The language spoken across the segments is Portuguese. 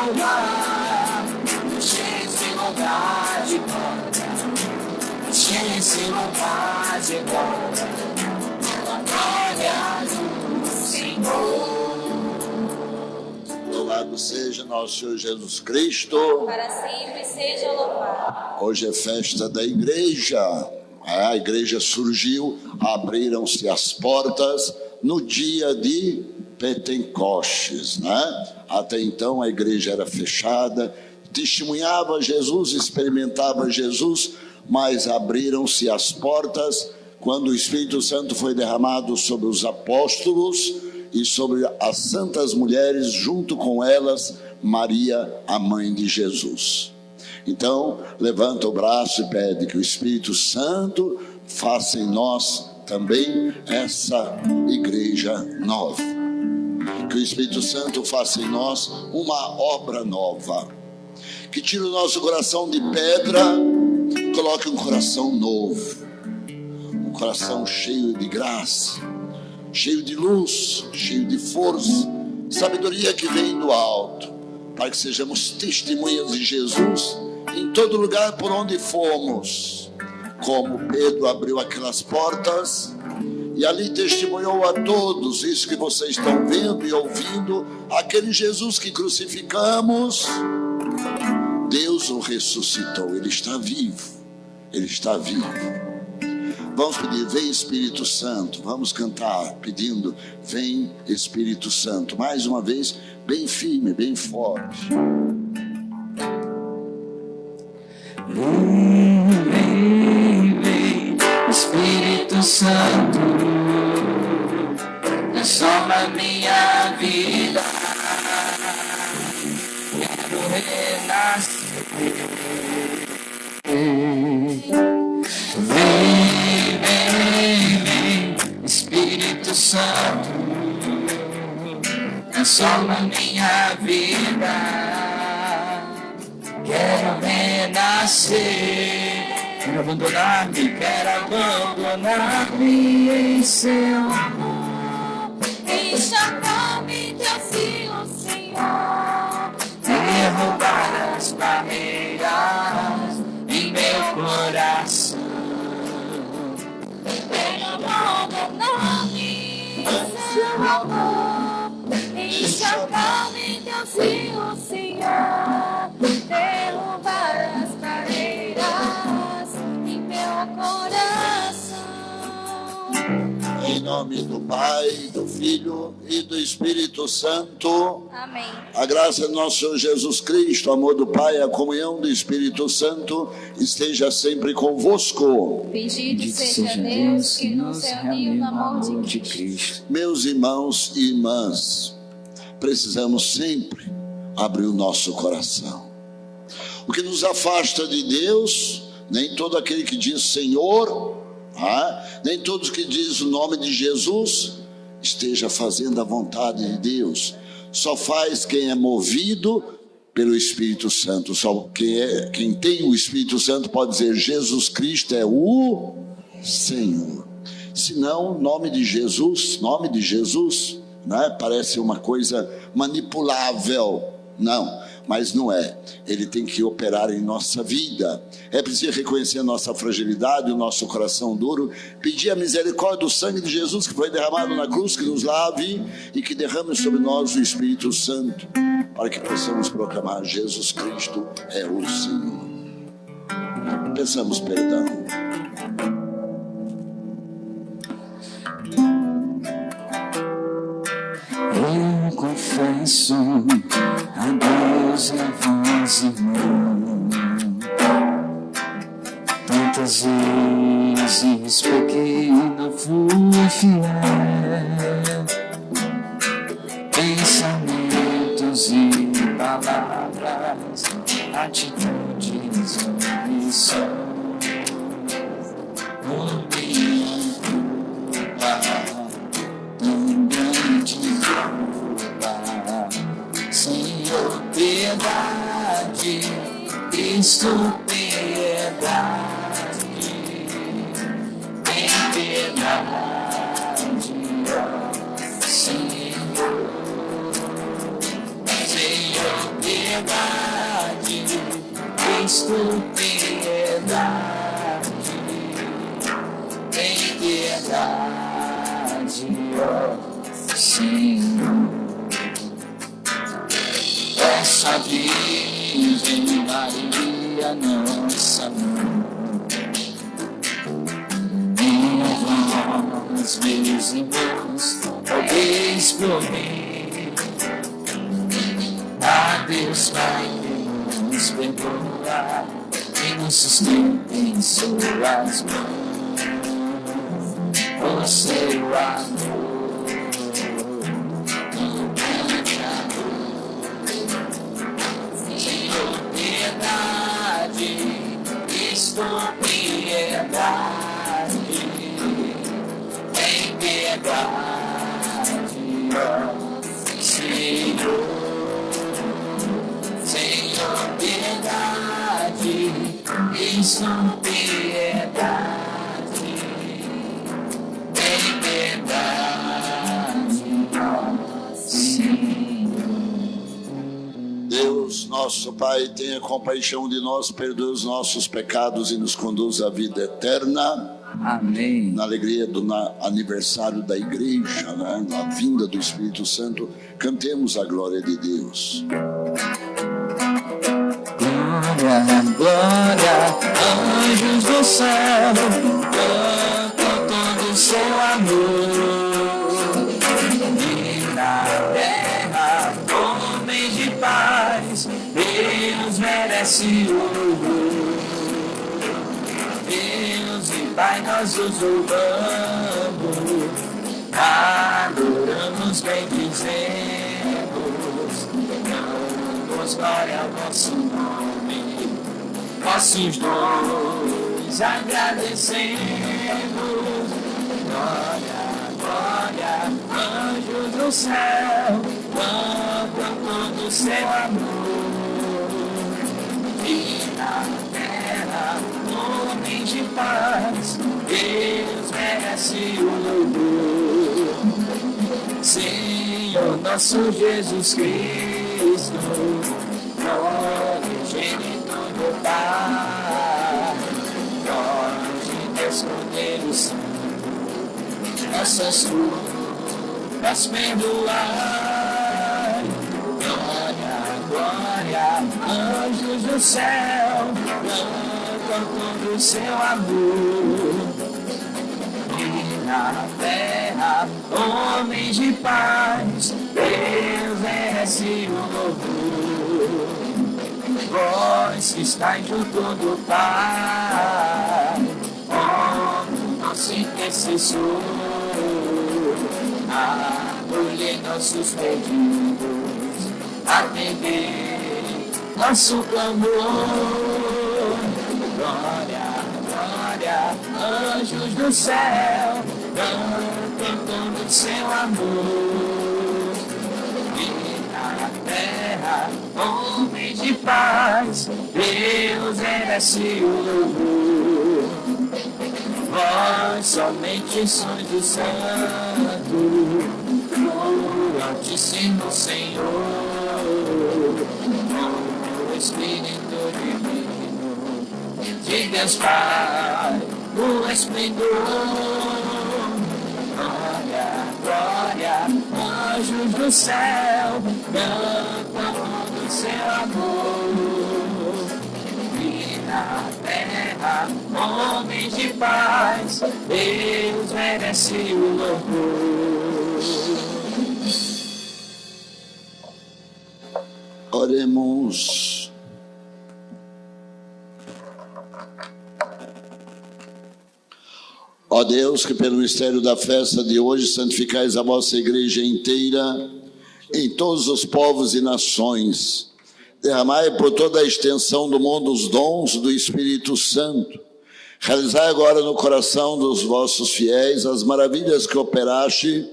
lugar, enche esse lugar de glória, enche esse lugar de glória, pela glória do Senhor. Louvado seja nosso Senhor Jesus Cristo. Para sempre seja louvado. Hoje é festa da igreja. A igreja surgiu, abriram-se as portas no dia de Pentecostes, né? Até então a igreja era fechada, testemunhava Jesus, experimentava Jesus, mas abriram-se as portas quando o Espírito Santo foi derramado sobre os apóstolos e sobre as santas mulheres, junto com elas Maria, a mãe de Jesus. Então, levanta o braço e pede que o Espírito Santo faça em nós também essa igreja nova. Que o Espírito Santo faça em nós uma obra nova. Que tire o nosso coração de pedra, coloque um coração novo. Um coração cheio de graça, cheio de luz, cheio de força, sabedoria que vem do alto, para que sejamos testemunhas de Jesus em todo lugar por onde fomos, como Pedro abriu aquelas portas e ali testemunhou a todos isso que vocês estão vendo e ouvindo, aquele Jesus que crucificamos. Deus o ressuscitou, Ele está vivo, Ele está vivo. Vamos pedir, vem Espírito Santo, vamos cantar pedindo, vem Espírito Santo, mais uma vez, bem firme, bem forte. Vem, Espírito Santo, transforma minha vida, quero renascer. Vem, Espírito Santo, transforma minha vida, quero renascer, quero abandonar-me em seu amor, Enxerga-me, teu filho, Senhor. derrubar as barreiras em meu coração. Abandonar-me, seu amor. Enxerga-me, teu filho, Senhor. Derrubar as barreiras em meu coração. Em nome do Pai, do Filho e do Espírito Santo. Amém. A graça do nosso Senhor Jesus Cristo, o amor do Pai, a comunhão do Espírito Santo esteja sempre convosco. Bendito seja Deus que nos reuniu no amor de Cristo. Meus irmãos e irmãs, precisamos sempre abrir o nosso coração. O que nos afasta de Deus, nem todo aquele que diz Senhor, nem todos que diz o nome de Jesus, esteja fazendo a vontade de Deus. Só faz quem é movido pelo Espírito Santo. Só quem tem o Espírito Santo pode dizer Jesus Cristo é o Senhor. Senão, nome de Jesus, né? Parece uma coisa manipulável. Não, mas não é. Ele tem que operar em nossa vida. É preciso reconhecer a nossa fragilidade, o nosso coração duro, pedir a misericórdia do sangue de Jesus que foi derramado na cruz, que nos lave e que derrame sobre nós o Espírito Santo, para que possamos proclamar Jesus Cristo é o Senhor. Peçamos perdão. Eu confesso a Deus e a vós, irmão, tantas vezes pequei, não fui fiel, pensamentos e palavras, atitudes e missão, por minha culpa, tão grande culpa, Senhor, piedade, Cristo, piedade, tem piedade, ó Senhor, Senhor, piedade. Cristo, piedade, tem piedade, ó Senhor. Essa Virgem Maria, nossa mãe, vós, meus irmãos, rogueis por mim. A Deus Pai, nos perdoa e nos sustenta em suas mãos. O seu amor, o grande amor. Senhor, piedade, Cristo, piedade, tem piedade, ó Senhor. Senhor, piedade, Cristo, piedade, tem piedade, ó Senhor. Deus, nosso Pai, tenha compaixão de nós, perdoe os nossos pecados e nos conduz à vida eterna. Amém. Na alegria do aniversário da igreja, né? Na vinda do Espírito Santo, cantemos a glória de Deus. Glória, glória, anjos do céu, cantam todo o seu amor. E na terra, homens de paz, Deus merece o louvor. Deus e Pai, nós os louvamos, adoramos, bendizemos, damos glória ao vosso nome, vossos dons agradecemos. Glória, glória, anjos do céu, cantam todo o seu amor. E na terra, homens de paz, Deus merece o louvor. Senhor nosso Jesus Cristo, unigênito do Pai, nós de Deus Cordeiro Santo, nossas culpas perdoai. Glória, glória, anjos do céu, cantam todo o seu amor. E na terra, homens de paz, Deus merece o louvor. Vós que estáis junto do Pai, como nosso intercessor, acolhei nossos pedidos, atendei nosso clamor. Glória, glória, anjos do céu, cantam todo o seu amor. E na terra, homens de paz, Deus merece o louvor. Vós somente sois do santo, o Altíssimo Senhor, o Espírito Divino de Deus Pai, o esplendor. Glória, glória, anjos do céu, cantam todo o seu amor. E na terra, homens de paz, Deus merece o louvor. Oremos. Ó Deus, que pelo mistério da festa de hoje santificais a vossa igreja inteira em todos os povos e nações, derramai por toda a extensão do mundo os dons do Espírito Santo. Realizai agora no coração dos vossos fiéis as maravilhas que operaste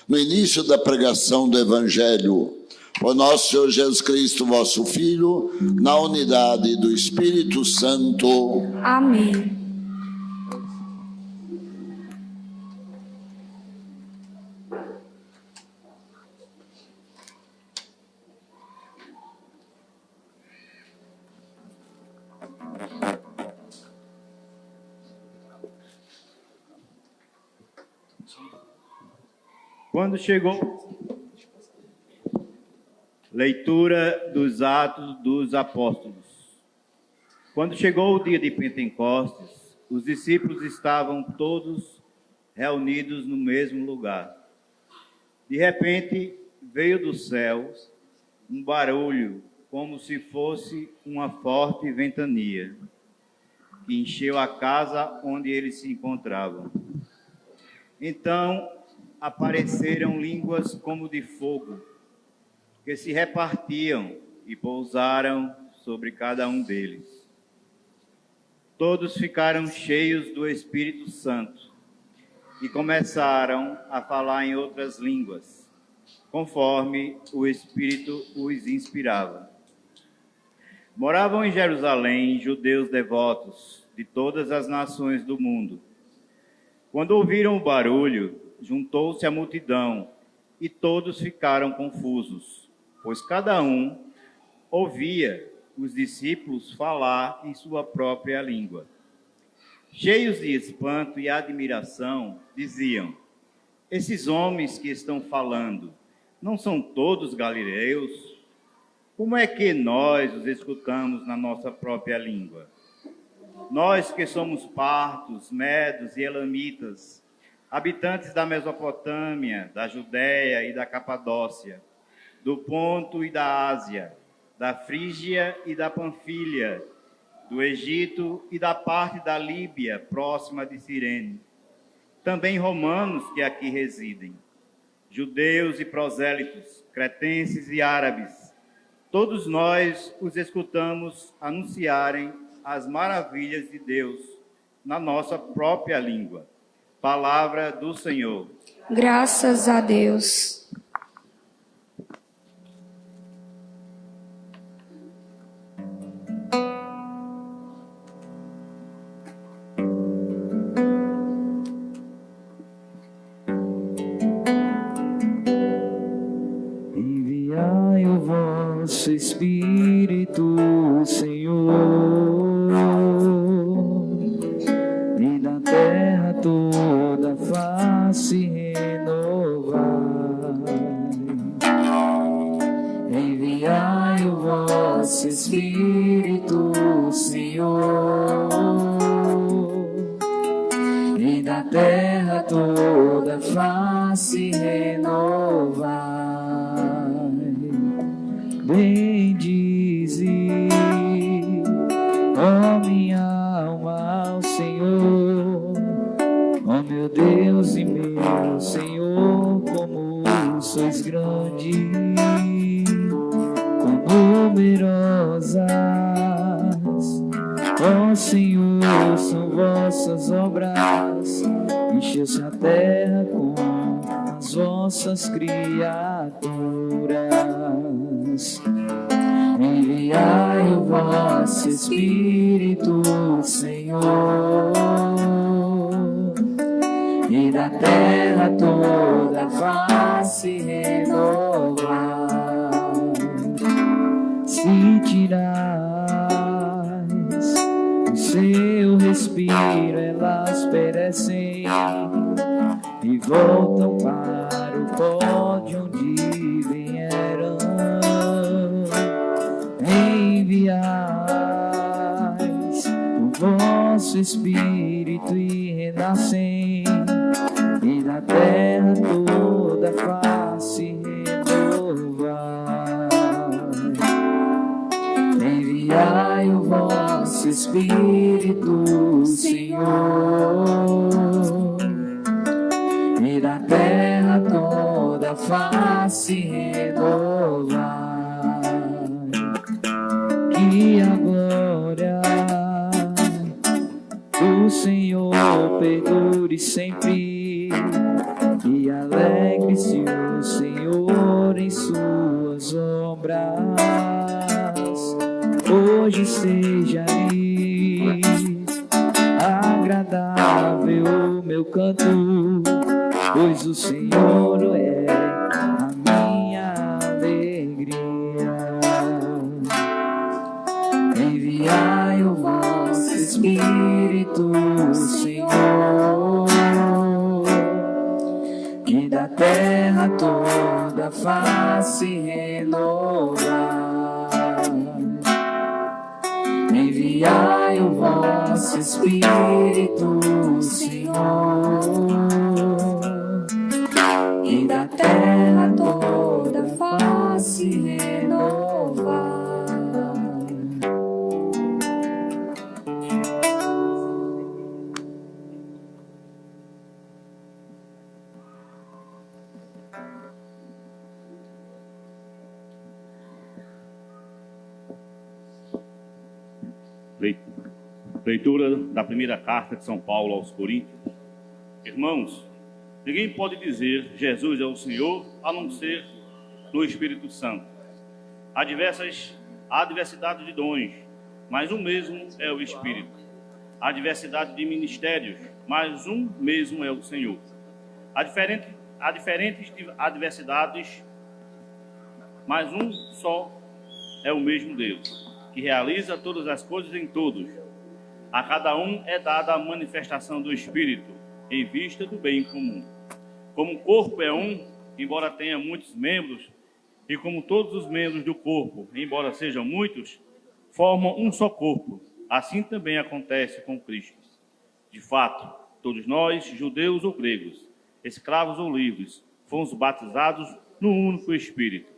no início da pregação do Evangelho. Por nosso Senhor Jesus Cristo, vosso Filho, na unidade do Espírito Santo. Amém. Quando chegou... Leitura dos Atos dos Apóstolos. Quando chegou o dia de Pentecostes, os discípulos estavam todos reunidos no mesmo lugar. De repente, veio dos céus um barulho, como se fosse uma forte ventania, que encheu a casa onde eles se encontravam. Então, apareceram línguas como de fogo, que se repartiam e pousaram sobre cada um deles. Todos ficaram cheios do Espírito Santo e começaram a falar em outras línguas, conforme o Espírito os inspirava. Moravam em Jerusalém judeus devotos de todas as nações do mundo. Quando ouviram o barulho, juntou-se a multidão e todos ficaram confusos, pois cada um ouvia os discípulos falar em sua própria língua. Cheios de espanto e admiração, diziam: esses homens que estão falando, não são todos galileus? Como é que nós os escutamos na nossa própria língua? Nós que somos partos, medos e elamitas, habitantes da Mesopotâmia, da Judéia e da Capadócia, do Ponto e da Ásia, da Frígia e da Panfilha, do Egito e da parte da Líbia, próxima de Cirene. Também romanos que aqui residem, judeus e prosélitos, cretenses e árabes, todos nós os escutamos anunciarem as maravilhas de Deus na nossa própria língua. Palavra do Senhor. Graças a Deus. Enviai o vosso Espírito, Senhor, e da terra toda face renovar. Enviai o vosso Espírito, Senhor, e da terra toda face renovar. Bendize, ó minha alma, ao Senhor, ó meu Deus e meu Senhor, como sois grande, quão numerosas, ó Senhor, são vossas obras, encheu-se a terra com as vossas criaturas. Enviai o vosso Espírito, Senhor, e da terra toda face renovar. Se tirais o seu respiro, elas perecem e voltam para o pó de onde vieram. Enviais o vosso Espírito e renascem, e da terra toda face renovar. Enviai o vosso Espírito, Senhor, e da terra toda face renovar. Que a glória do Senhor perdure sempre, e alegre-se o Senhor em suas obras. Hoje seja-lhe agradável o meu canto, pois o Senhor é a minha alegria. Enviai o vosso Espírito, Senhor, que da terra toda face renovar. Enviai o vosso Espírito, Senhor, e da terra toda face renovar. Leitura da primeira carta de São Paulo aos Coríntios. Irmãos, ninguém pode dizer Jesus é o Senhor a não ser no Espírito Santo. Há diversidade de dons, mas um mesmo é o Espírito. Há diversidade de ministérios, mas um mesmo é o Senhor. Há diferentes adversidades, mas um só é o mesmo Deus, que realiza todas as coisas em todos. A cada um é dada a manifestação do Espírito, em vista do bem comum. Como o corpo é um, embora tenha muitos membros, e como todos os membros do corpo, embora sejam muitos, formam um só corpo, assim também acontece com Cristo. De fato, todos nós, judeus ou gregos, escravos ou livres, fomos batizados no único Espírito,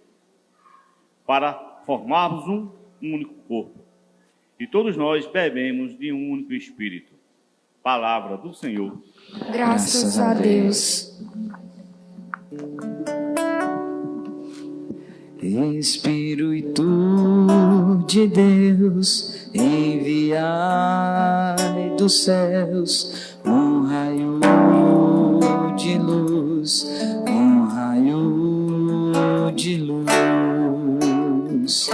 para formarmos um único corpo. E todos nós bebemos de um único Espírito. Palavra do Senhor. Graças a Deus. Espírito de Deus, enviai dos céus um raio de luz, um raio de luz.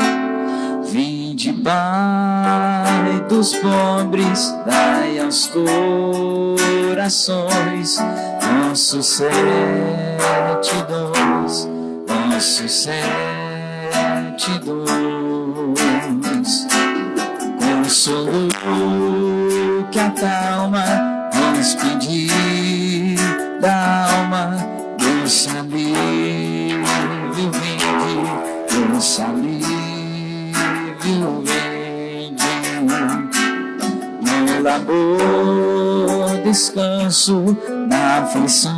Vinde, Pai dos pobres, dai aos corações nossos 7 dons, nossos 7 dons. Consolo que acalma, vamos pedir da alma, doce alívio vinde, doce alívio vende. No labor descanso, na aflição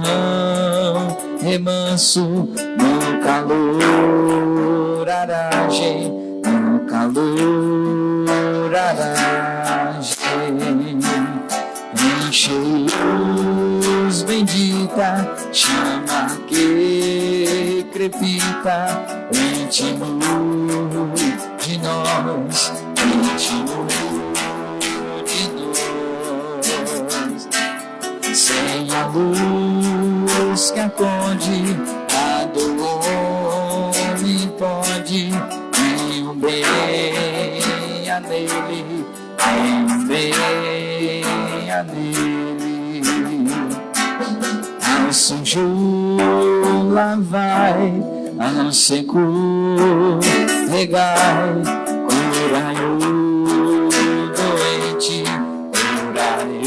remanso, no calor aragem, no calor aragem. Enche-luz bendita, chama que crepita, íntimo de nós, íntimo de nós. Sem a luz que aconde, a do homem pode, nenhum bem há nele, nenhum bem há nele. Ao sujo lá vai, ao seco regai, curai o doente, curai o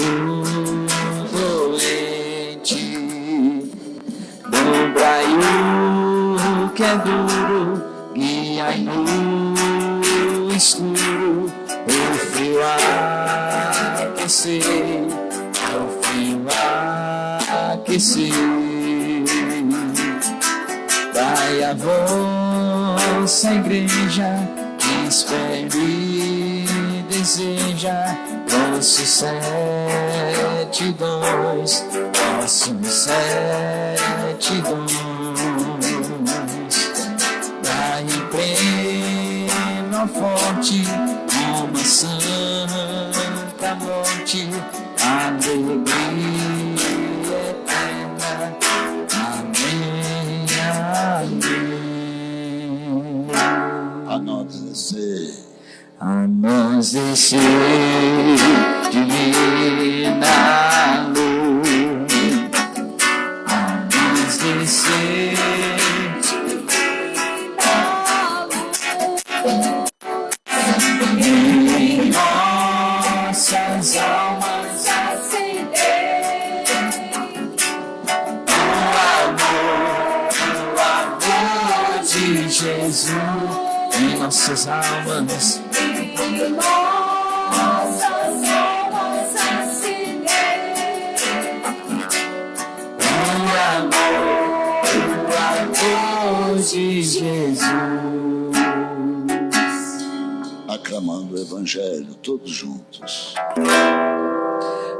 doente. Dobrai o que é duro, guiai no escuro, o frio aquecer, o frio aquecer. Dai a vossa igreja, que espera e deseja vossos 7 dons, vossos 7 dons. Dai pleno forte, uma santa morte, alegria eterna. Amém, amém. A nós descer, A nós descer, divina luz. A nós descer, em nossas almas acender o amor Jesus em nossas almas. Nossas almas acender. O amor de Jesus. Aclamando o Evangelho, todos juntos.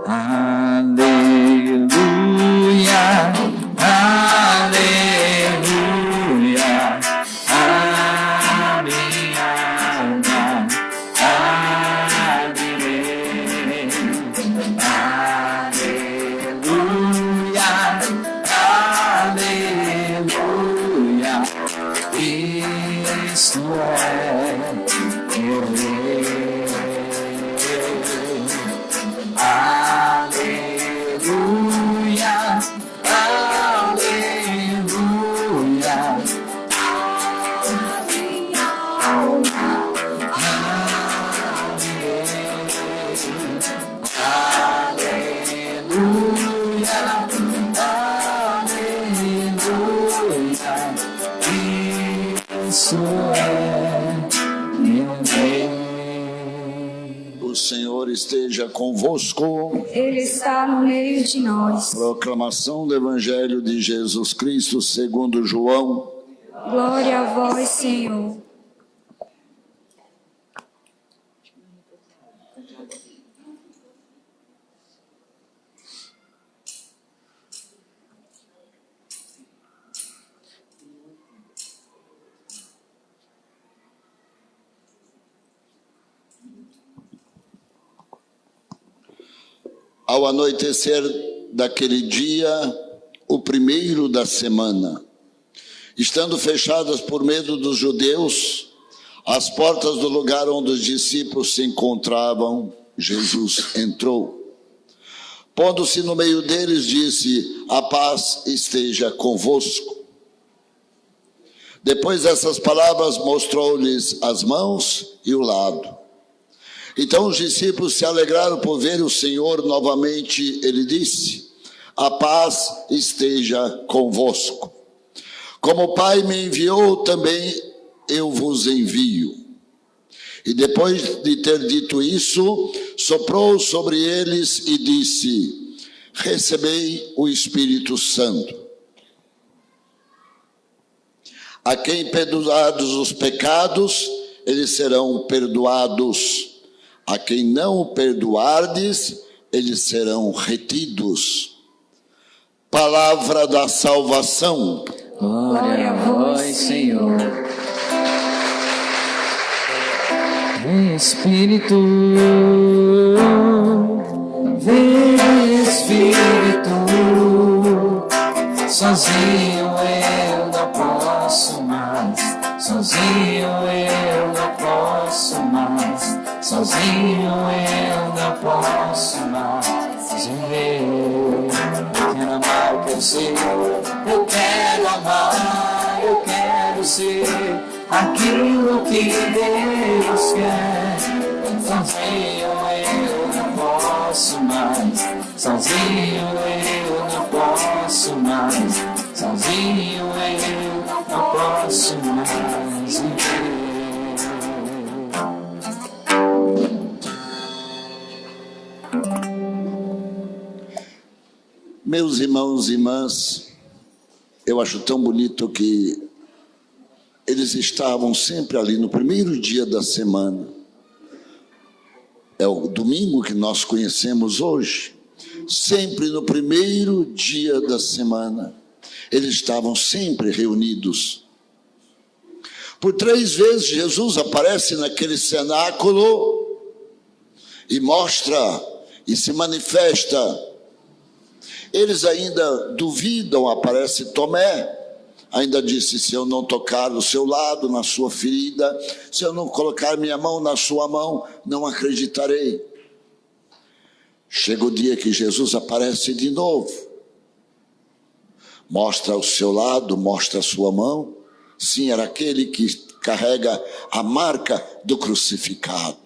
Aleluia, aleluia, a minha alma aleluia, aleluia, Cristo é meu Rei. Aleluia, aleluia, Minha alma. aleluia, aleluia, isso é meu Rei. O Senhor esteja convosco. Ele está no meio de nós. Proclamação do Evangelho de Jesus Cristo segundo João. Glória a vós, Senhor. Ao anoitecer daquele dia, o primeiro da semana, estando fechadas por medo dos judeus, as portas do lugar onde os discípulos se encontravam, Jesus entrou. Pondo-se no meio deles, disse: a paz esteja convosco. Depois dessas palavras, mostrou-lhes as mãos e o lado. Então os discípulos se alegraram por ver o Senhor novamente. Ele disse: a paz esteja convosco. Como o Pai me enviou, também eu vos envio. E depois de ter dito isso, soprou sobre eles e disse: recebei o Espírito Santo. A quem perdoados os pecados, eles serão perdoados. A quem não o perdoardes, eles serão retidos. Palavra da salvação. Glória a vós, Senhor. Espírito, vem Espírito, sozinho eu não posso mais, sozinho eu não posso mais, sozinho eu não posso mais viver. Eu quero amar, eu quero ser, eu quero amar, eu quero ser aquilo que Deus quer. Sozinho eu não posso mais, sozinho eu não posso mais, sozinho eu não posso mais viver. Meus irmãos e irmãs, eu acho tão bonito que eles estavam sempre ali no primeiro dia da semana. É o domingo que nós conhecemos hoje. Sempre no primeiro dia da semana, eles estavam sempre reunidos. Por 3 vezes Jesus aparece naquele cenáculo e mostra e se manifesta. Eles ainda duvidam, aparece Tomé, ainda disse: se eu não tocar no seu lado, na sua ferida, se eu não colocar minha mão na sua mão, não acreditarei. Chega o dia que Jesus aparece de novo, mostra o seu lado, mostra a sua mão. Sim, era aquele que carrega a marca do crucificado.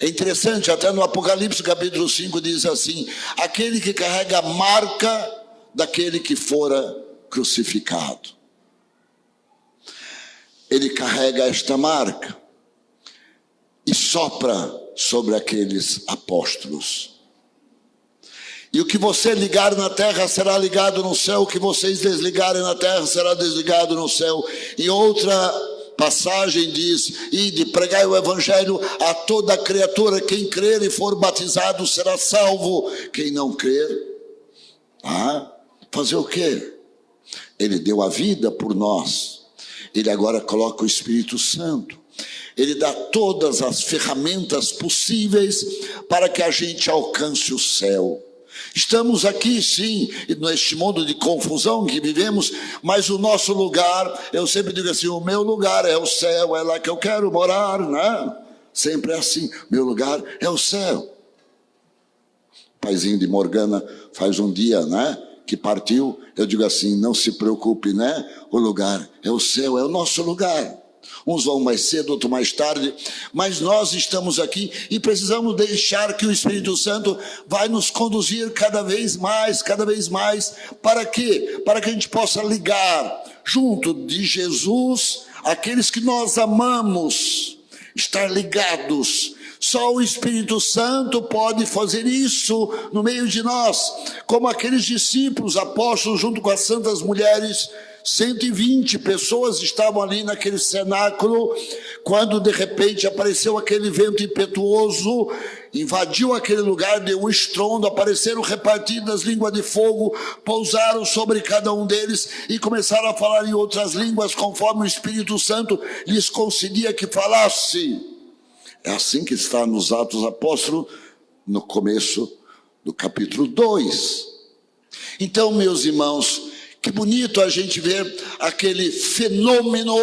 É interessante, até no Apocalipse capítulo 5 diz assim: aquele que carrega a marca daquele que fora crucificado. ele carrega esta marca e sopra sobre aqueles apóstolos. E o que você ligar na terra será ligado no céu, o que vocês desligarem na terra será desligado no céu. Em outra passagem diz: ide, pregai o evangelho a toda criatura, quem crer e for batizado será salvo, quem não crer, fazer o quê? Ele deu a vida por nós, ele agora coloca o Espírito Santo, ele dá todas as ferramentas possíveis para que a gente alcance o céu. Estamos aqui sim, neste mundo de confusão que vivemos, mas o nosso lugar, eu sempre digo assim, o meu lugar é o céu, é lá que eu quero morar, né? Sempre é assim, meu lugar é o céu. O paizinho de Morgana faz um dia, né, que partiu, eu digo assim, não se preocupe, né? O lugar é o céu, é o nosso lugar. Uns vão mais cedo, outros mais tarde, mas nós estamos aqui e precisamos deixar que o Espírito Santo vai nos conduzir cada vez mais. Para quê? Para que a gente possa ligar junto de Jesus aqueles que nós amamos, estar ligados. Só o Espírito Santo pode fazer isso no meio de nós, como aqueles discípulos, apóstolos, junto com as santas mulheres. 120 pessoas estavam ali naquele cenáculo, quando de repente apareceu aquele vento impetuoso, invadiu aquele lugar, deu um estrondo, apareceram repartidas línguas de fogo, pousaram sobre cada um deles e começaram a falar em outras línguas, conforme o Espírito Santo lhes concedia que falasse. É assim que está nos Atos Apóstolos, no começo do capítulo 2. Então, meus irmãos, que bonito a gente ver aquele fenômeno,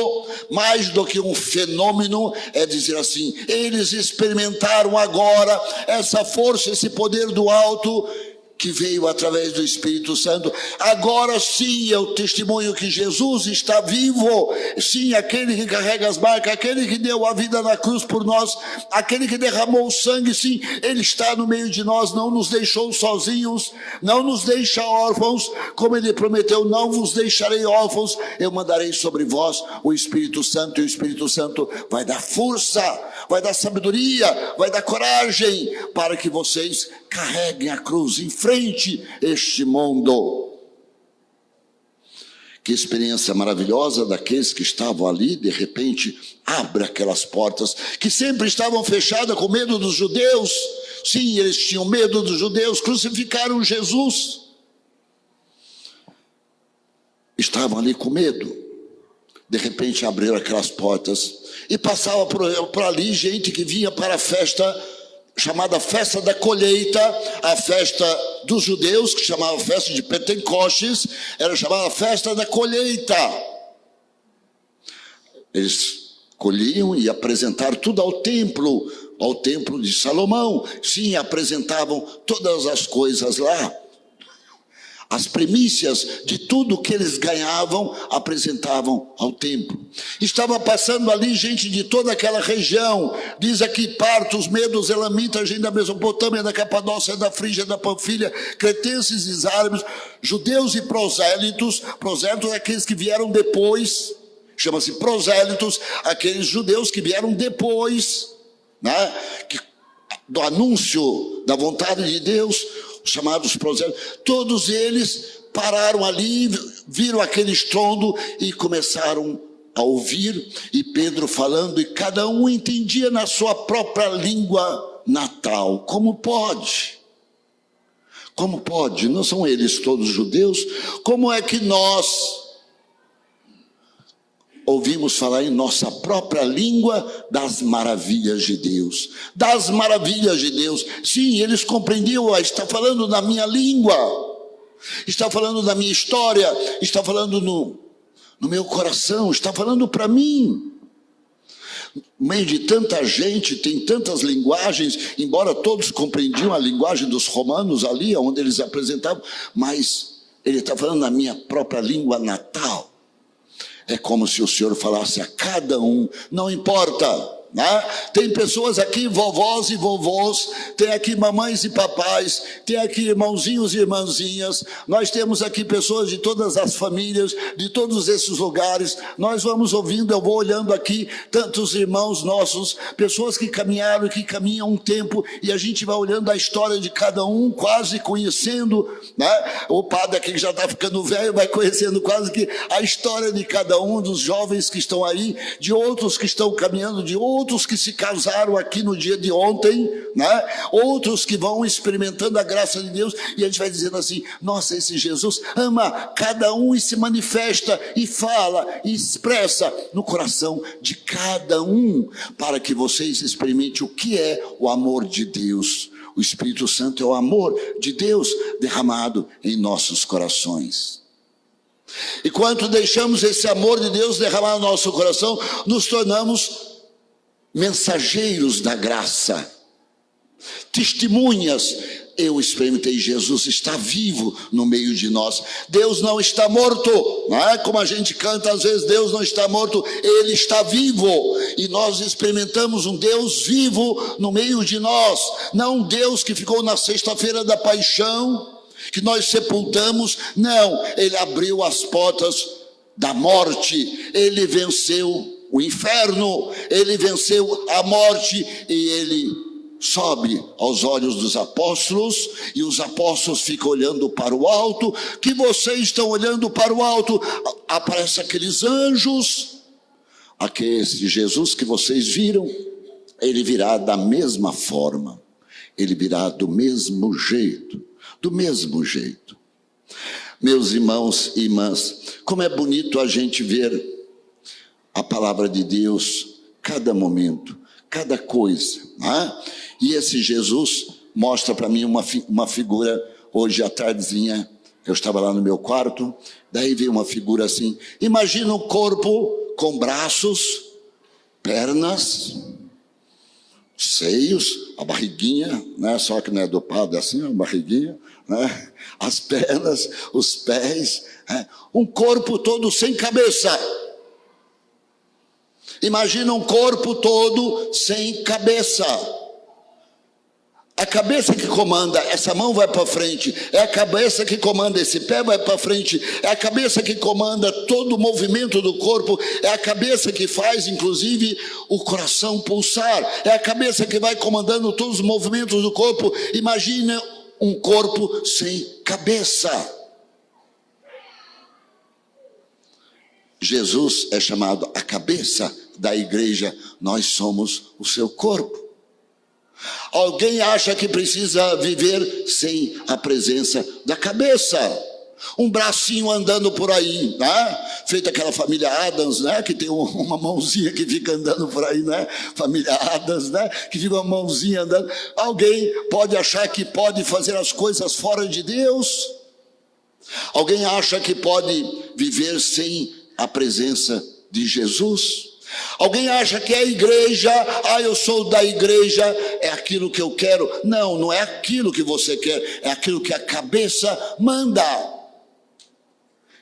mais do que um fenômeno, é dizer assim, eles experimentaram agora essa força, esse poder do alto, que veio através do Espírito Santo. Agora sim é o testemunho que Jesus está vivo, sim, aquele que carrega as marcas, aquele que deu a vida na cruz por nós, aquele que derramou o sangue, sim, ele está no meio de nós, não nos deixou sozinhos, não nos deixa órfãos, como ele prometeu, não vos deixarei órfãos, eu mandarei sobre vós o Espírito Santo, e o Espírito Santo vai dar força, vai dar sabedoria, vai dar coragem, para que vocês carreguem a cruz em frente este mundo. Que experiência maravilhosa daqueles que estavam ali, de repente abre aquelas portas que sempre estavam fechadas com medo dos judeus. Sim, eles tinham medo dos judeus, crucificaram Jesus, estavam ali com medo. De repente abriram aquelas portas e passava por ali gente que vinha para a festa chamada festa da colheita, a festa dos judeus, que chamava festa de Pentecostes, era chamada festa da colheita. Eles colhiam e apresentaram tudo ao templo de Salomão. Sim, apresentavam todas as coisas lá. As primícias de tudo que eles ganhavam, apresentavam ao templo. Estava passando ali gente de toda aquela região. Diz aqui Partos, Medos, Elamitas, gente da Mesopotâmia, da Capadócia, da Frígia, da Panfilha, cretenses e árabes, judeus e prosélitos. Prosélitos é aqueles que vieram depois. Chama-se prosélitos, aqueles judeus que vieram depois, né? Do anúncio da vontade de Deus, chamados prosélitos. Todos eles pararam ali, viram aquele estrondo e começaram a ouvir, e Pedro falando, e cada um entendia na sua própria língua natal. Como pode? Como pode? Não são eles todos judeus? Como é que nós ouvimos falar em nossa própria língua das maravilhas de Deus? Das maravilhas de Deus. Sim, eles compreendiam, está falando na minha língua, está falando da minha história, está falando no meu coração, está falando para mim. No meio de tanta gente, tem tantas linguagens, embora todos compreendiam a linguagem dos romanos ali, onde eles apresentavam, mas ele está falando na minha própria língua natal. É como se o Senhor falasse a cada um, não importa, né? Tem pessoas aqui, vovós e vovôs, tem aqui mamães e papais, tem aqui irmãozinhos e irmãzinhas, nós temos aqui pessoas de todas as famílias, de todos esses lugares, nós vamos ouvindo, eu vou olhando aqui, tantos irmãos nossos, pessoas que caminharam e que caminham um tempo, e a gente vai olhando a história de cada um, quase conhecendo, né? O padre aqui que já está ficando velho, vai conhecendo quase que a história de cada um, dos jovens que estão aí, de outros que estão caminhando, de outros que se casaram aqui no dia de ontem, né? Outros que vão experimentando a graça de Deus, e a gente vai dizendo assim, nossa, esse Jesus ama cada um e se manifesta, e fala, e expressa no coração de cada um, para que vocês experimentem o que é o amor de Deus. O Espírito Santo é o amor de Deus derramado em nossos corações. E quando deixamos esse amor de Deus derramar no nosso coração, nos tornamos mensageiros da graça, testemunhas. Eu experimentei, Jesus está vivo no meio de nós. Deus não está morto, não é como a gente canta às vezes, Deus não está morto, Ele está vivo, e nós experimentamos um Deus vivo no meio de nós, não um Deus que ficou na sexta-feira da paixão, que nós sepultamos. Não, Ele abriu as portas da morte, Ele venceu o inferno, Ele venceu a morte, e Ele sobe aos olhos dos apóstolos, e os apóstolos ficam olhando para o alto. Que vocês estão olhando para o alto, aparecem aqueles anjos, aquele Jesus que vocês viram, Ele virá da mesma forma, Ele virá do mesmo jeito, do mesmo jeito. Meus irmãos e irmãs, como é bonito a gente ver a palavra de Deus, cada momento, cada coisa, né? E esse Jesus mostra para mim uma figura. Hoje à tardezinha, eu estava lá no meu quarto, daí veio uma figura assim, imagina um corpo com braços, pernas, seios, a barriguinha, né? Só que não é dopado, é assim, a barriguinha, né? As pernas, os pés, né? Um corpo todo sem cabeça. Imagina um corpo todo sem cabeça. A cabeça que comanda, essa mão vai para frente, é a cabeça que comanda, esse pé vai para frente, é a cabeça que comanda todo o movimento do corpo, é a cabeça que faz inclusive o coração pulsar, é a cabeça que vai comandando todos os movimentos do corpo. Imagina um corpo sem cabeça. Jesus é chamado a cabeça da igreja, nós somos o seu corpo. Alguém acha que precisa viver sem a presença da cabeça? Um bracinho andando por aí, né? Feito aquela família Adams, né? Que tem uma mãozinha que fica andando por aí, né? Família Adams, né? Que fica uma mãozinha andando. Alguém pode achar que pode fazer as coisas fora de Deus? Alguém acha que pode viver sem a presença de Jesus? Alguém acha que é a igreja, eu sou da igreja, é aquilo que eu quero? Não, não é aquilo que você quer, é aquilo que a cabeça manda.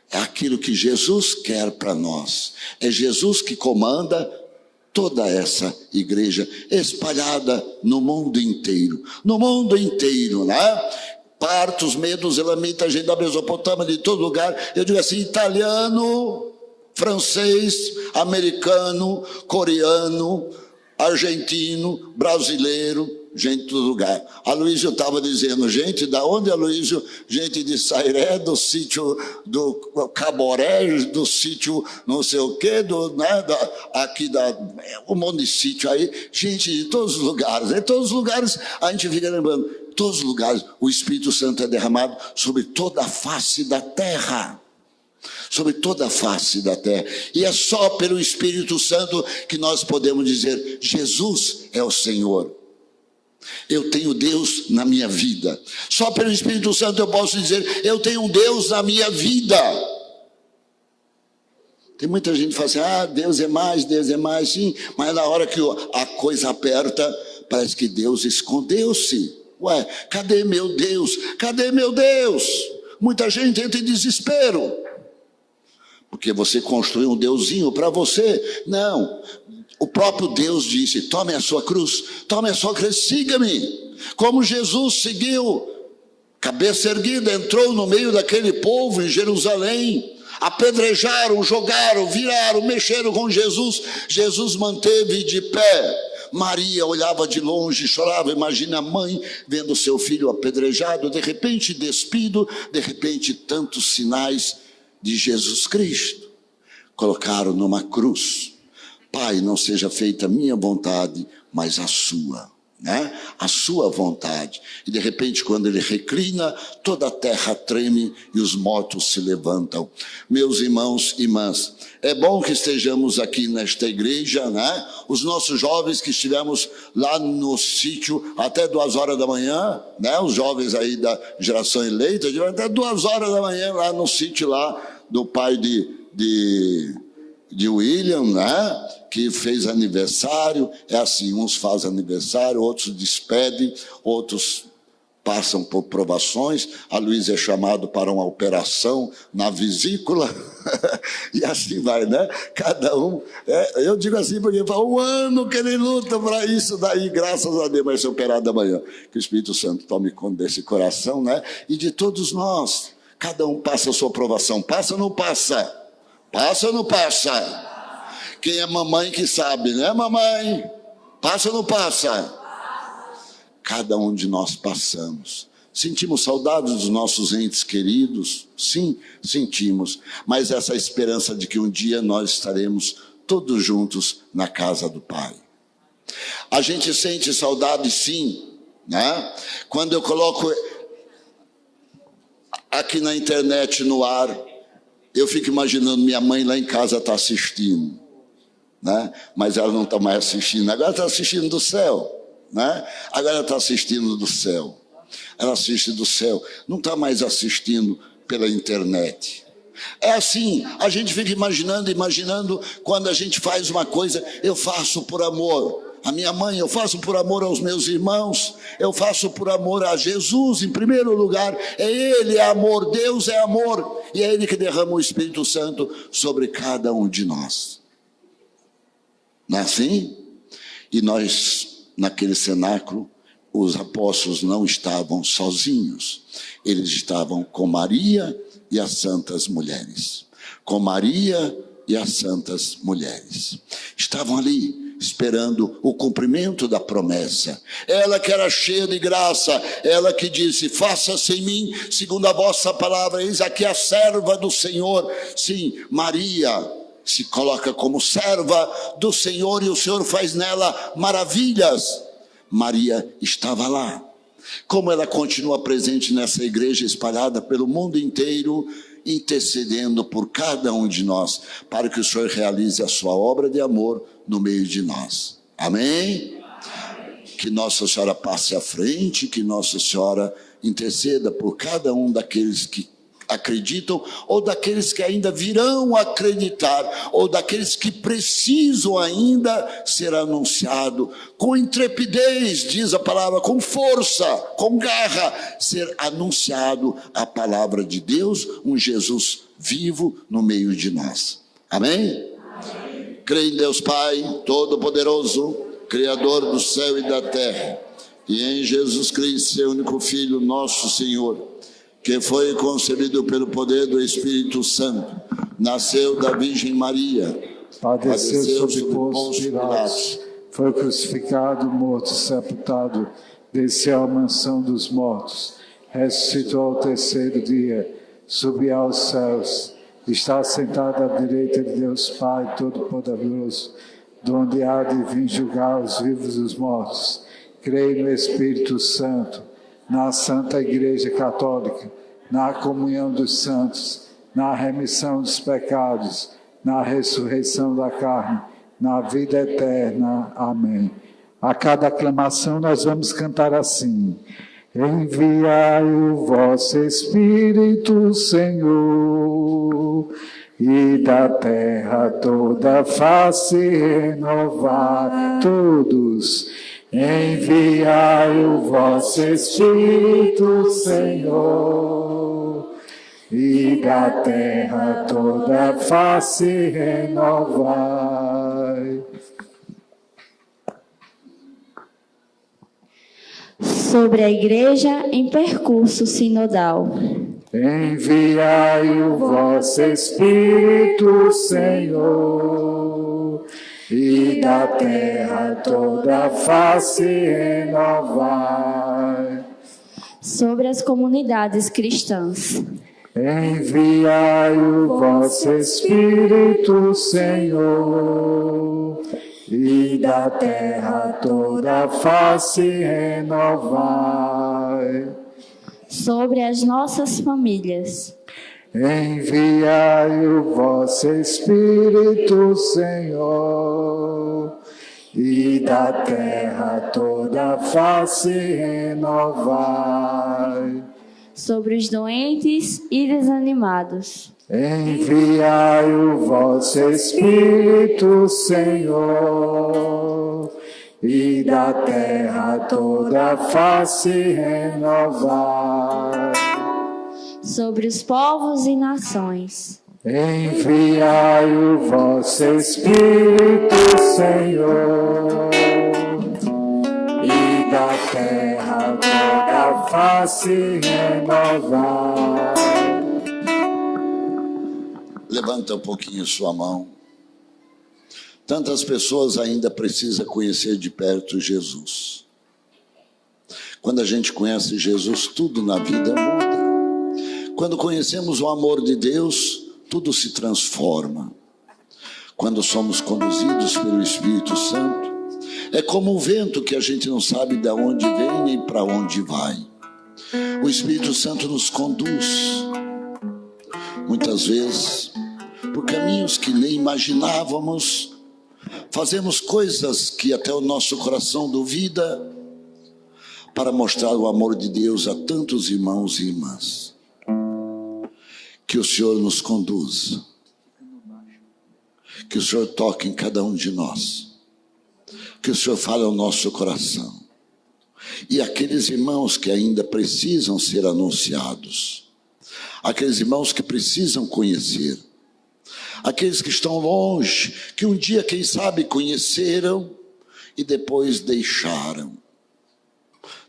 É aquilo que Jesus quer para nós. É Jesus que comanda toda essa igreja espalhada no mundo inteiro. No mundo inteiro, né? Partos, Medos, Elamitas, gente da Mesopotâmia, de todo lugar. Eu digo assim, italiano, francês, americano, coreano, argentino, brasileiro, gente de todo lugar. Aloísio estava dizendo, gente, da onde, Aloísio? Gente de Sairé, do sítio do Caboré, do sítio não sei o quê, um monte de sítio aí, gente de todos os lugares. Em todos os lugares a gente fica lembrando, em todos os lugares o Espírito Santo é derramado sobre toda a face da terra. Sobre toda a face da terra. E é só pelo Espírito Santo que nós podemos dizer, Jesus é o Senhor. Eu tenho Deus na minha vida. Só pelo Espírito Santo eu posso dizer, eu tenho um Deus na minha vida. Tem muita gente que fala assim, Deus é mais, sim. Mas na hora que a coisa aperta, parece que Deus escondeu-se. Ué, cadê meu Deus? Cadê meu Deus? Muita gente entra em desespero. Porque você construiu um deusinho para você. Não, O próprio Deus disse: tome a sua cruz, siga-me. Como Jesus seguiu, cabeça erguida, entrou no meio daquele povo em Jerusalém, apedrejaram, jogaram, viraram, mexeram com Jesus. Jesus manteve de pé. Maria olhava de longe, chorava. Imagina a mãe vendo seu filho apedrejado, de repente despido, de repente tantos sinais de Jesus Cristo. Colocaram numa cruz: Pai, não seja feita a minha vontade, mas a sua. Né? A sua vontade. E de repente, quando ele reclina, toda a terra treme e os mortos se levantam. Meus irmãos e irmãs, é bom que estejamos aqui nesta igreja, né? Os nossos jovens que estivemos lá no sítio até 2 horas da manhã, né? Os jovens aí da geração eleita, até 2 horas da manhã lá no sítio lá do pai de William, né? Que fez aniversário. É assim, uns fazem aniversário, outros despedem, outros passam por provações. A Luísa é chamado para uma operação na vesícula e assim vai, né? Cada um, eu digo assim porque fala 1 ano que ele luta para isso daí, graças a Deus vai ser operado amanhã. Que o Espírito Santo tome conta desse coração, né? E de todos nós, cada um passa a sua provação. Passa ou não passa? Passa ou não passa? Quem é mamãe que sabe, né, mamãe? Passa ou não passa? Cada um de nós passamos. Sentimos saudades dos nossos entes queridos? Sim, sentimos. Mas essa esperança de que um dia nós estaremos todos juntos na casa do Pai. A gente sente saudade, sim, né? Quando eu coloco aqui na internet no ar, eu fico imaginando minha mãe lá em casa está assistindo. Né? Mas ela não está mais assistindo, agora está assistindo do céu, né? Agora está assistindo do céu, ela assiste do céu, não está mais assistindo pela internet. É assim, a gente fica imaginando, quando a gente faz uma coisa, eu faço por amor à minha mãe, eu faço por amor aos meus irmãos, eu faço por amor a Jesus em primeiro lugar. Ele é amor, Deus é amor, e é Ele que derrama o Espírito Santo sobre cada um de nós. Não é assim? E nós, naquele cenáculo, os apóstolos não estavam sozinhos. Eles estavam com Maria e as santas mulheres. Com Maria e as santas mulheres. Estavam ali, esperando o cumprimento da promessa. Ela que era cheia de graça, ela que disse: faça-se em mim, segundo a vossa palavra. Eis aqui a serva do Senhor. Sim, Maria se coloca como serva do Senhor e o Senhor faz nela maravilhas. Maria estava lá. Como ela continua presente nessa igreja espalhada pelo mundo inteiro, intercedendo por cada um de nós, para que o Senhor realize a sua obra de amor no meio de nós. Amém? Que Nossa Senhora passe à frente, que Nossa Senhora interceda por cada um daqueles que acreditam, ou daqueles que ainda virão acreditar, ou daqueles que precisam ainda ser anunciado, com intrepidez, diz a palavra, com força, com garra, ser anunciado a palavra de Deus, um Jesus vivo no meio de nós. Amém? Amém. Creio em Deus Pai Todo-Poderoso, Criador do céu e da terra, e em Jesus Cristo, seu único Filho, nosso Senhor, que foi concebido pelo poder do Espírito Santo, nasceu da Virgem Maria, padeceu sob Pôncio Pilatos, foi crucificado, morto, sepultado, desceu à mansão dos mortos, ressuscitou ao 3º dia, subiu aos céus, está sentado à direita de Deus Pai Todo-Poderoso, de onde há de vir julgar os vivos e os mortos. Creio no Espírito Santo, na Santa Igreja Católica, na comunhão dos santos, na remissão dos pecados, na ressurreição da carne, na vida eterna. Amém. A cada aclamação nós vamos cantar assim: enviai o vosso Espírito, Senhor, e da terra toda face renovar todos. Enviai o vosso Espírito, Senhor, e da terra toda face renovar. sobre a Igreja em percurso sinodal. Enviai o vosso Espírito, Senhor, e da terra toda a face renovai. Sobre as comunidades cristãs. Enviai o vosso Espírito, Senhor, e da terra toda a face renovai. Sobre as nossas famílias. Enviai o vosso Espírito, Senhor, e da terra toda a face renovai. Sobre os doentes e desanimados. Enviai o vosso Espírito, Senhor, e da terra toda a face renovai. Sobre os povos e nações. Enviai o vosso Espírito, Senhor, e da terra toda a face renovai. Levanta um pouquinho sua mão. Tantas pessoas ainda precisam conhecer de perto Jesus. Quando a gente conhece Jesus, tudo na vida muda. Quando conhecemos o amor de Deus, tudo se transforma. Quando somos conduzidos pelo Espírito Santo, é como um vento que a gente não sabe de onde vem nem para onde vai. O Espírito Santo nos conduz, muitas vezes, por caminhos que nem imaginávamos. Fazemos coisas que até o nosso coração duvida, para mostrar o amor de Deus a tantos irmãos e irmãs. Que o Senhor nos conduza, que o Senhor toque em cada um de nós, que o Senhor fale ao nosso coração, e aqueles irmãos que ainda precisam ser anunciados, aqueles irmãos que precisam conhecer, aqueles que estão longe, que um dia, quem sabe, conheceram e depois deixaram.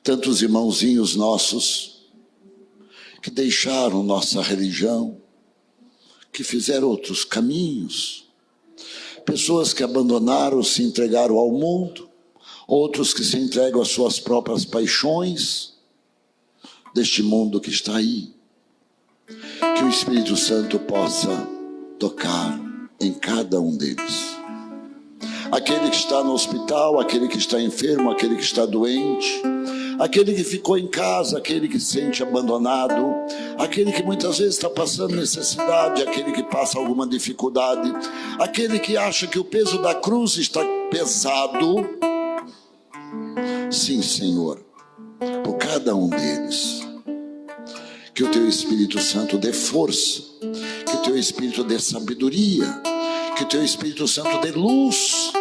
Tantos irmãozinhos nossos que deixaram nossa religião, que fizeram outros caminhos, pessoas que abandonaram, se entregaram ao mundo, outros que se entregam às suas próprias paixões, deste mundo que está aí. Que o Espírito Santo possa tocar em cada um deles. Aquele que está no hospital, aquele que está enfermo, aquele que está doente, aquele que ficou em casa, aquele que se sente abandonado, aquele que muitas vezes está passando necessidade, aquele que passa alguma dificuldade, aquele que acha que o peso da cruz está pesado. Sim, Senhor, por cada um deles. Que o Teu Espírito Santo dê força, que o Teu Espírito dê sabedoria, que o Teu Espírito Santo dê luz,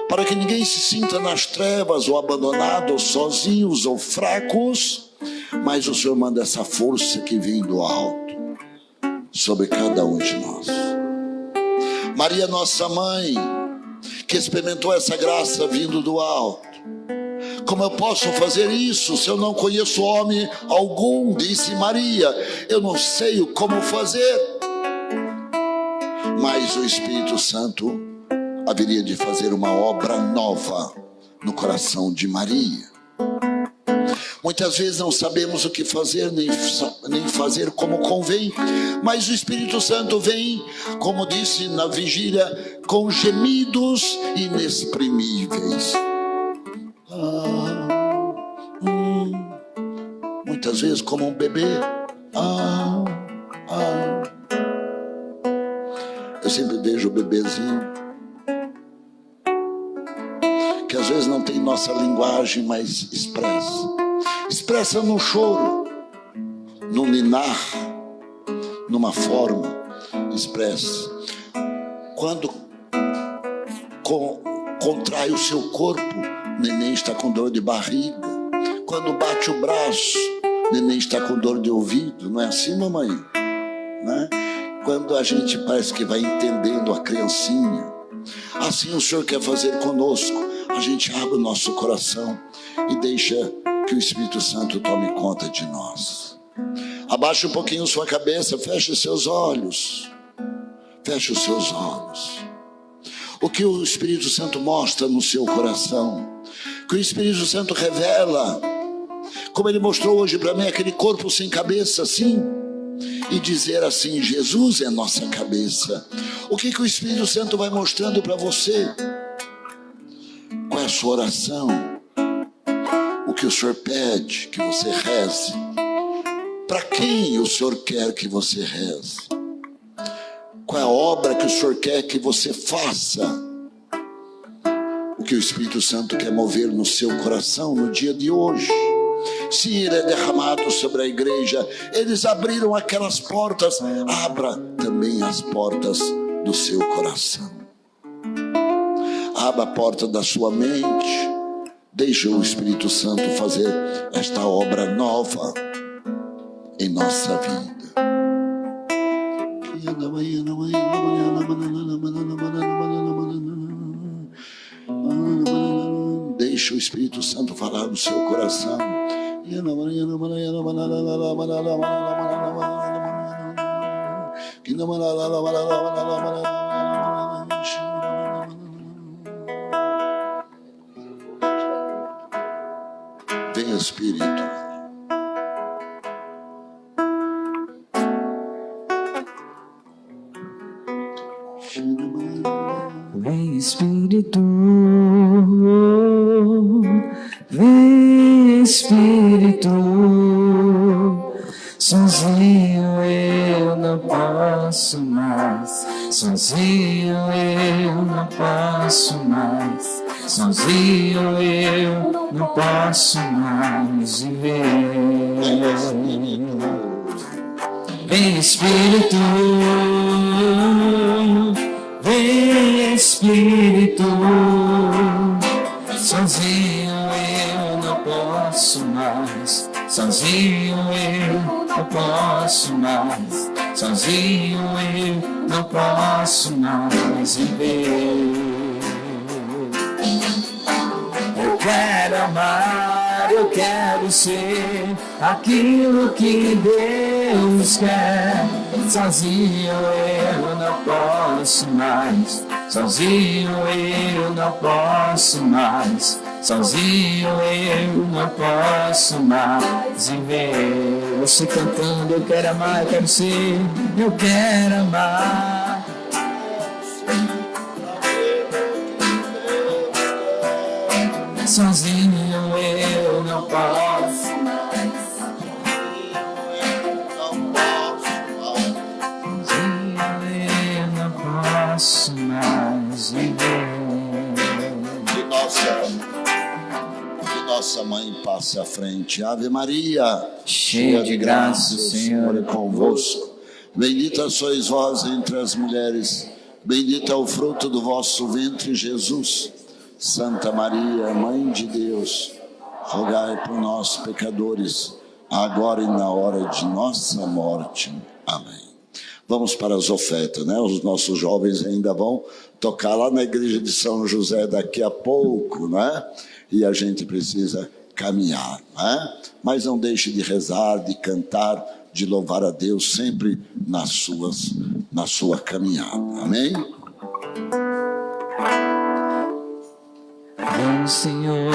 para que ninguém se sinta nas trevas, ou abandonado, ou sozinhos, ou fracos, mas o Senhor manda essa força que vem do alto, sobre cada um de nós. Maria, nossa mãe, que experimentou essa graça vindo do alto, como eu posso fazer isso se eu não conheço homem algum? Disse Maria, eu não sei como fazer. Mas o Espírito Santo haveria de fazer uma obra nova no coração de Maria. Muitas vezes não sabemos o que fazer, nem fazer como convém, mas o Espírito Santo vem, como disse na vigília, com gemidos inexprimíveis. Muitas vezes como um bebê. Eu sempre vejo o bebezinho, que às vezes não tem nossa linguagem, mas expressa no choro, no ninar, numa forma, expressa. Quando contrai o seu corpo, neném está com dor de barriga. Quando bate o braço, neném está com dor de ouvido. Não é assim, mamãe? Né? Quando a gente parece que vai entendendo a criancinha, assim o Senhor quer fazer conosco. A gente abre o nosso coração e deixa Que o Espírito Santo tome conta de nós. Abaixe um pouquinho sua cabeça, feche os seus olhos. Feche os seus olhos. O que o Espírito Santo mostra no seu coração, que o Espírito Santo revela, como ele mostrou hoje para mim, aquele corpo sem cabeça assim, e dizer assim: Jesus é nossa cabeça. O que o Espírito Santo vai mostrando para você? Qual é a sua oração? O que o Senhor pede que você reze? Para quem o Senhor quer que você reze? Qual é a obra que o Senhor quer que você faça? O que o Espírito Santo quer mover no seu coração no dia de hoje? Sim, ele é derramado sobre a igreja. Eles abriram aquelas portas. Abra também as portas do seu coração. Abra a porta da sua mente. Deixe o Espírito Santo fazer esta obra nova em nossa vida. Deixe o Espírito Santo falar no seu coração. Vem, Espírito. Vem, Espírito. Vem, Espírito. Sozinho eu não posso mais. Sozinho eu não posso mais. Sozinho eu não posso mais viver. Vem, Espírito. Vem, Espírito. Sozinho eu não posso mais. Sozinho eu não posso mais. Sozinho eu não posso mais viver. Eu quero amar, eu quero ser aquilo que Deus quer. Sozinho eu não posso mais. Sozinho eu não posso mais. Sozinho eu não posso mais viver. Você cantando, eu quero amar, eu quero ser, eu quero amar. Sozinho eu não posso mais. Sozinho eu não posso mais viver. Que nossa mãe passe à frente. Ave Maria, cheia de graça, o Senhor é convosco. Bendita sois vós entre as mulheres. Bendito é o fruto do vosso ventre, Jesus. Santa Maria, Mãe de Deus, rogai por nós, pecadores, agora e na hora de nossa morte. Amém. Vamos para as ofertas, né? Os nossos jovens ainda vão tocar lá na igreja de São José daqui a pouco, né? E a gente precisa caminhar, né? Mas não deixe de rezar, de cantar, de louvar a Deus sempre na sua caminhada. Amém? Bom Senhor,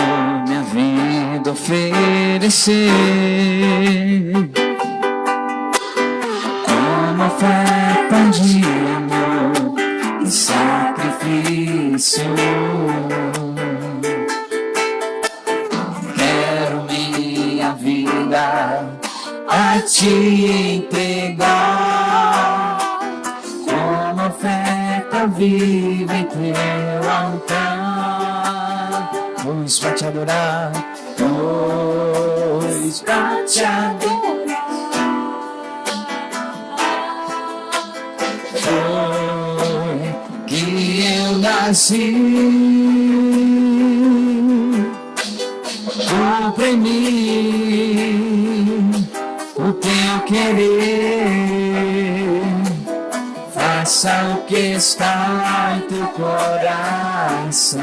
minha vida oferecer como oferta de amor e sacrifício. Quero minha vida a te entregar como oferta viva em teu altar. Pois pra te adorar, pois pra te adorar, foi que eu nasci. Cumpre em mim o teu querer, faça o que está em teu coração.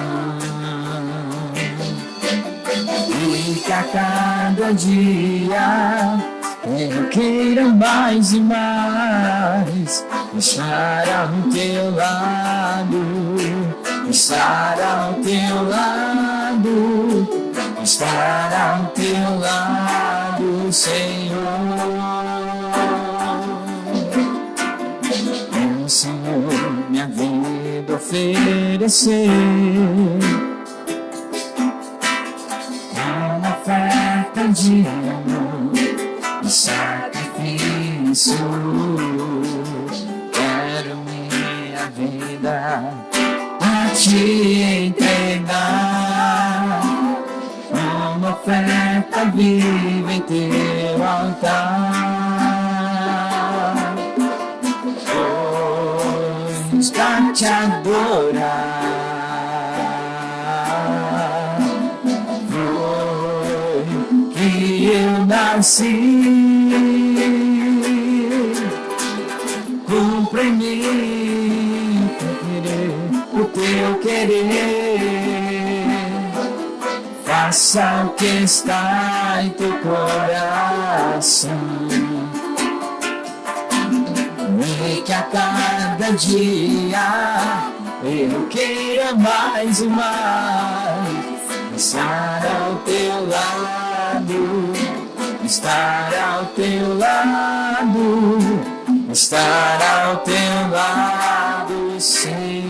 E e que a cada dia eu queira mais e mais estar ao teu lado, estar ao teu lado, estar ao teu lado, Senhor. Eu, Senhor, minha vida oferecer, uma oferta de amor e sacrifício. Quero minha vida a te entregar, uma oferta viva em teu altar, pois pra te adorar foi que eu nasci. Cumpre em mim o teu querer, faça o que está em teu coração, e que a cada dia eu queira mais e mais estar ao teu lado, estar ao teu lado, estar ao teu lado, Senhor.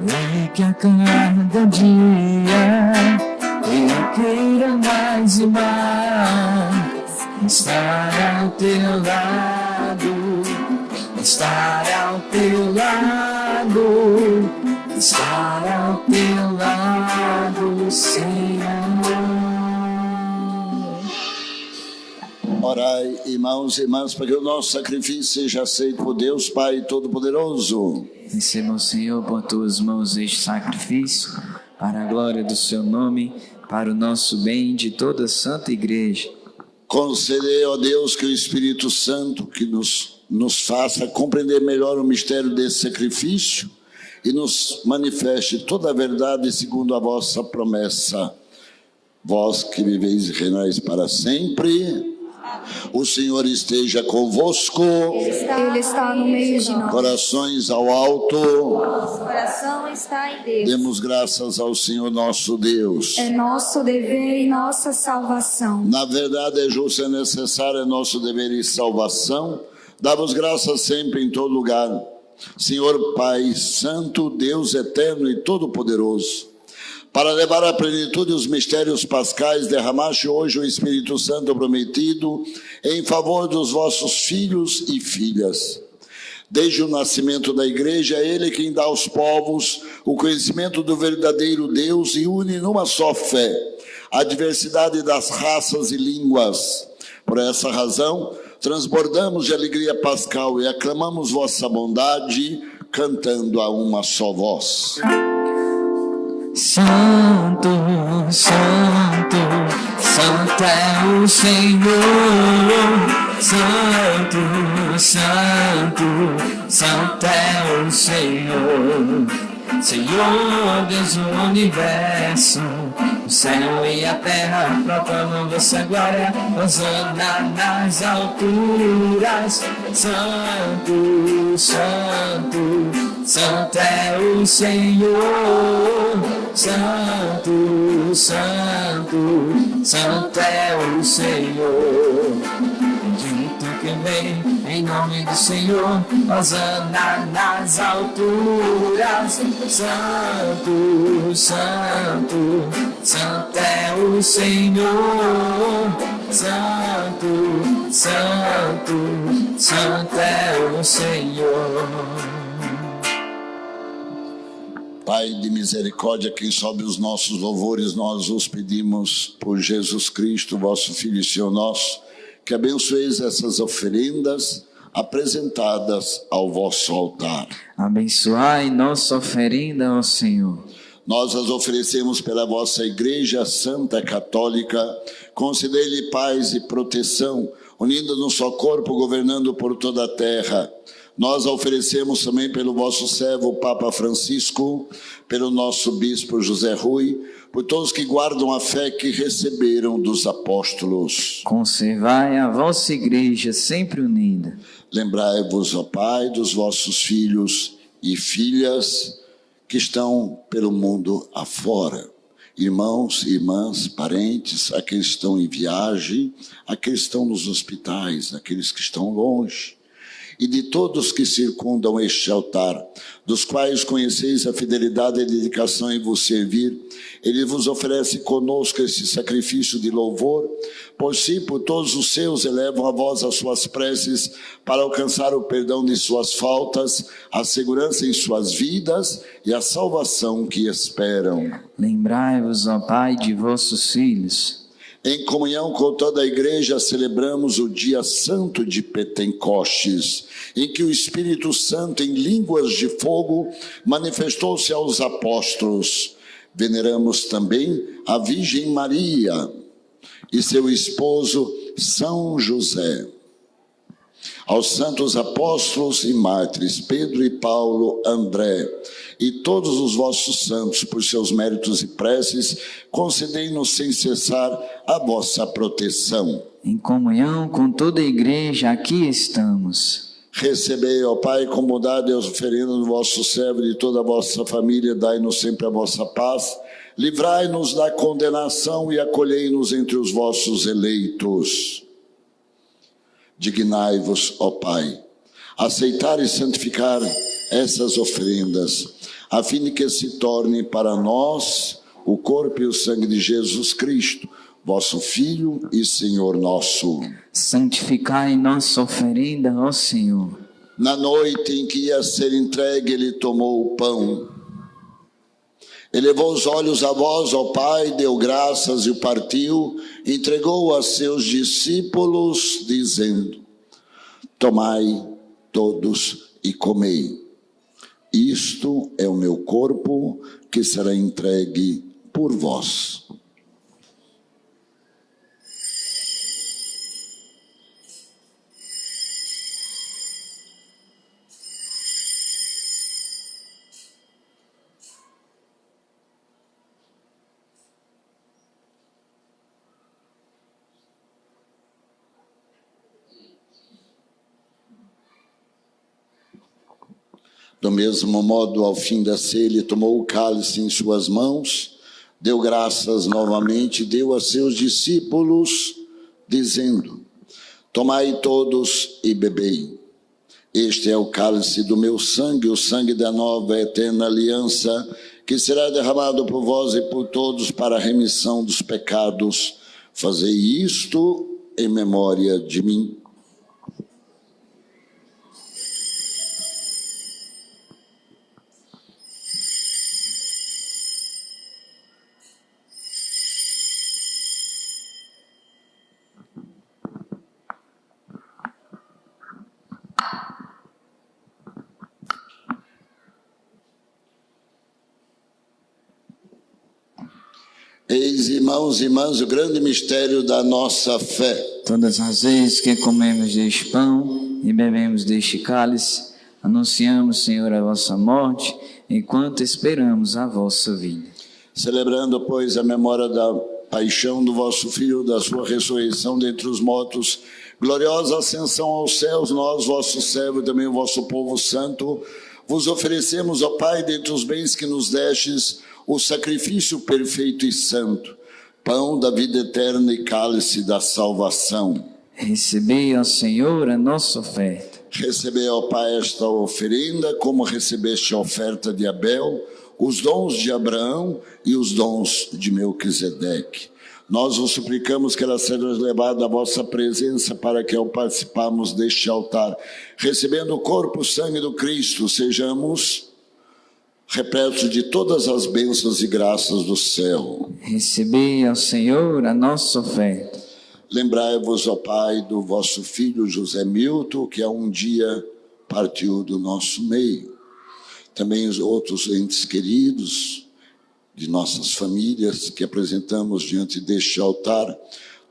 E que a cada dia eu queira mais e mais estar ao teu lado, estar ao teu lado, estar ao teu lado, Senhor. Orai, irmãos e irmãs, para que o nosso sacrifício seja aceito por Deus Pai Todo-Poderoso. Receba, Senhor, por tuas mãos este sacrifício, para a glória do seu nome, para o nosso bem de toda a Santa Igreja. Concedei, ó Deus, que o Espírito Santo que nos faça compreender melhor o mistério desse sacrifício e nos manifeste toda a verdade segundo a vossa promessa. Vós que viveis e reinais para sempre, o Senhor esteja convosco. Ele está no meio de nós. Corações ao alto. Nosso coração está em Deus. Demos graças ao Senhor nosso Deus. É nosso dever e nossa salvação. Na verdade, é justo e necessário, é nosso dever e salvação. Dá-vos graças sempre em todo lugar. Senhor Pai Santo, Deus eterno e todo-poderoso, para levar à plenitude os mistérios pascais, derramaste hoje o Espírito Santo prometido em favor dos vossos filhos e filhas. Desde o nascimento da Igreja, é Ele quem dá aos povos o conhecimento do verdadeiro Deus e une numa só fé a diversidade das raças e línguas. Por essa razão, transbordamos de alegria pascal e aclamamos vossa bondade, cantando a uma só voz. Santo, Santo, Santo é o Senhor. Santo, Santo, Santo é o Senhor. Senhor Deus do universo, o céu e a terra proclamam vossa glória. Hosana nas alturas. Santo, Santo, Santo é o Senhor. Santo, Santo, Santo é o Senhor. Bendito que vem em nome do Senhor. Hosana nas alturas. Santo, Santo, Santo é o Senhor. Santo, Santo, Santo é o Senhor. Pai de misericórdia, quem sobe os nossos louvores, nós os pedimos por Jesus Cristo, vosso Filho e Senhor nosso, que abençoeis essas oferendas apresentadas ao vosso altar. Abençoai nossa oferenda, ó Senhor. Nós as oferecemos pela vossa Igreja Santa Católica, concedei-lhe paz e proteção, unindo no só corpo, governando por toda a terra. Nós a oferecemos também pelo vosso servo, o Papa Francisco, pelo nosso bispo José Rui, por todos que guardam a fé que receberam dos apóstolos. Conservai a vossa igreja sempre unida. Lembrai-vos, ó Pai, dos vossos filhos e filhas que estão pelo mundo afora. Irmãos e irmãs, parentes, aqueles que estão em viagem, aqueles que estão nos hospitais, aqueles que estão longe. E de todos que circundam este altar, dos quais conheceis a fidelidade e a dedicação em vos servir, ele vos oferece conosco esse sacrifício de louvor, pois sim, por todos os seus elevam a vós as suas preces para alcançar o perdão de suas faltas, a segurança em suas vidas e a salvação que esperam. Lembrai-vos, ó Pai, de vossos filhos. Em comunhão com toda a igreja, celebramos o dia santo de Pentecostes, em que o Espírito Santo, em línguas de fogo, manifestou-se aos apóstolos. Veneramos também a Virgem Maria e seu esposo São José. Aos santos apóstolos e mártires, Pedro e Paulo, André, e todos os vossos santos, por seus méritos e preces, concedei-nos sem cessar a vossa proteção. Em comunhão com toda a igreja, aqui estamos. Recebei, ó Pai, com bondade as oferendas do vosso servo e de toda a vossa família, dai-nos sempre a vossa paz, livrai-nos da condenação e acolhei-nos entre os vossos eleitos. Dignai-vos, ó Pai, aceitar e santificar essas oferendas, a fim de que se tornem para nós o corpo e o sangue de Jesus Cristo, vosso Filho e Senhor nosso. Santificai nossa oferenda, ó Senhor. Na noite em que ia ser entregue, ele tomou o pão, elevou os olhos a vós, ó Pai, deu graças e o partiu, entregou a seus discípulos, dizendo: tomai todos e comei. Isto é o meu corpo que será entregue por vós. Do mesmo modo, ao fim da ceia, ele tomou o cálice em suas mãos, deu graças novamente, deu a seus discípulos, dizendo: tomai todos e bebei. Este é o cálice do meu sangue, o sangue da nova e eterna aliança, que será derramado por vós e por todos para a remissão dos pecados. Fazei isto em memória de mim. Eis, irmãos e irmãs, o grande mistério da nossa fé. Todas as vezes que comemos deste pão e bebemos deste cálice, anunciamos, Senhor, a vossa morte, enquanto esperamos a vossa vinda. Celebrando, pois, a memória da paixão do vosso Filho, da sua ressurreição dentre os mortos, gloriosa ascensão aos céus, nós, vosso servo e também o vosso povo santo, vos oferecemos, ó Pai, dentre os bens que nos destes, o sacrifício perfeito e santo, pão da vida eterna e cálice da salvação. Recebei, ó Senhor, a nossa oferta. Recebei, ó Pai, esta oferenda, como recebeste a oferta de Abel, os dons de Abraão e os dons de Melquisedeque. Nós vos suplicamos que ela seja levada à vossa presença, para que ao participarmos deste altar, recebendo o corpo e o sangue do Cristo, sejamos repletos de todas as bênçãos e graças do céu. Recebei, ó Senhor, a nossa oferta. Lembrai-vos, ó Pai, do vosso filho José Milton, que há um dia partiu do nosso meio. Também os outros entes queridos de nossas famílias que apresentamos diante deste altar,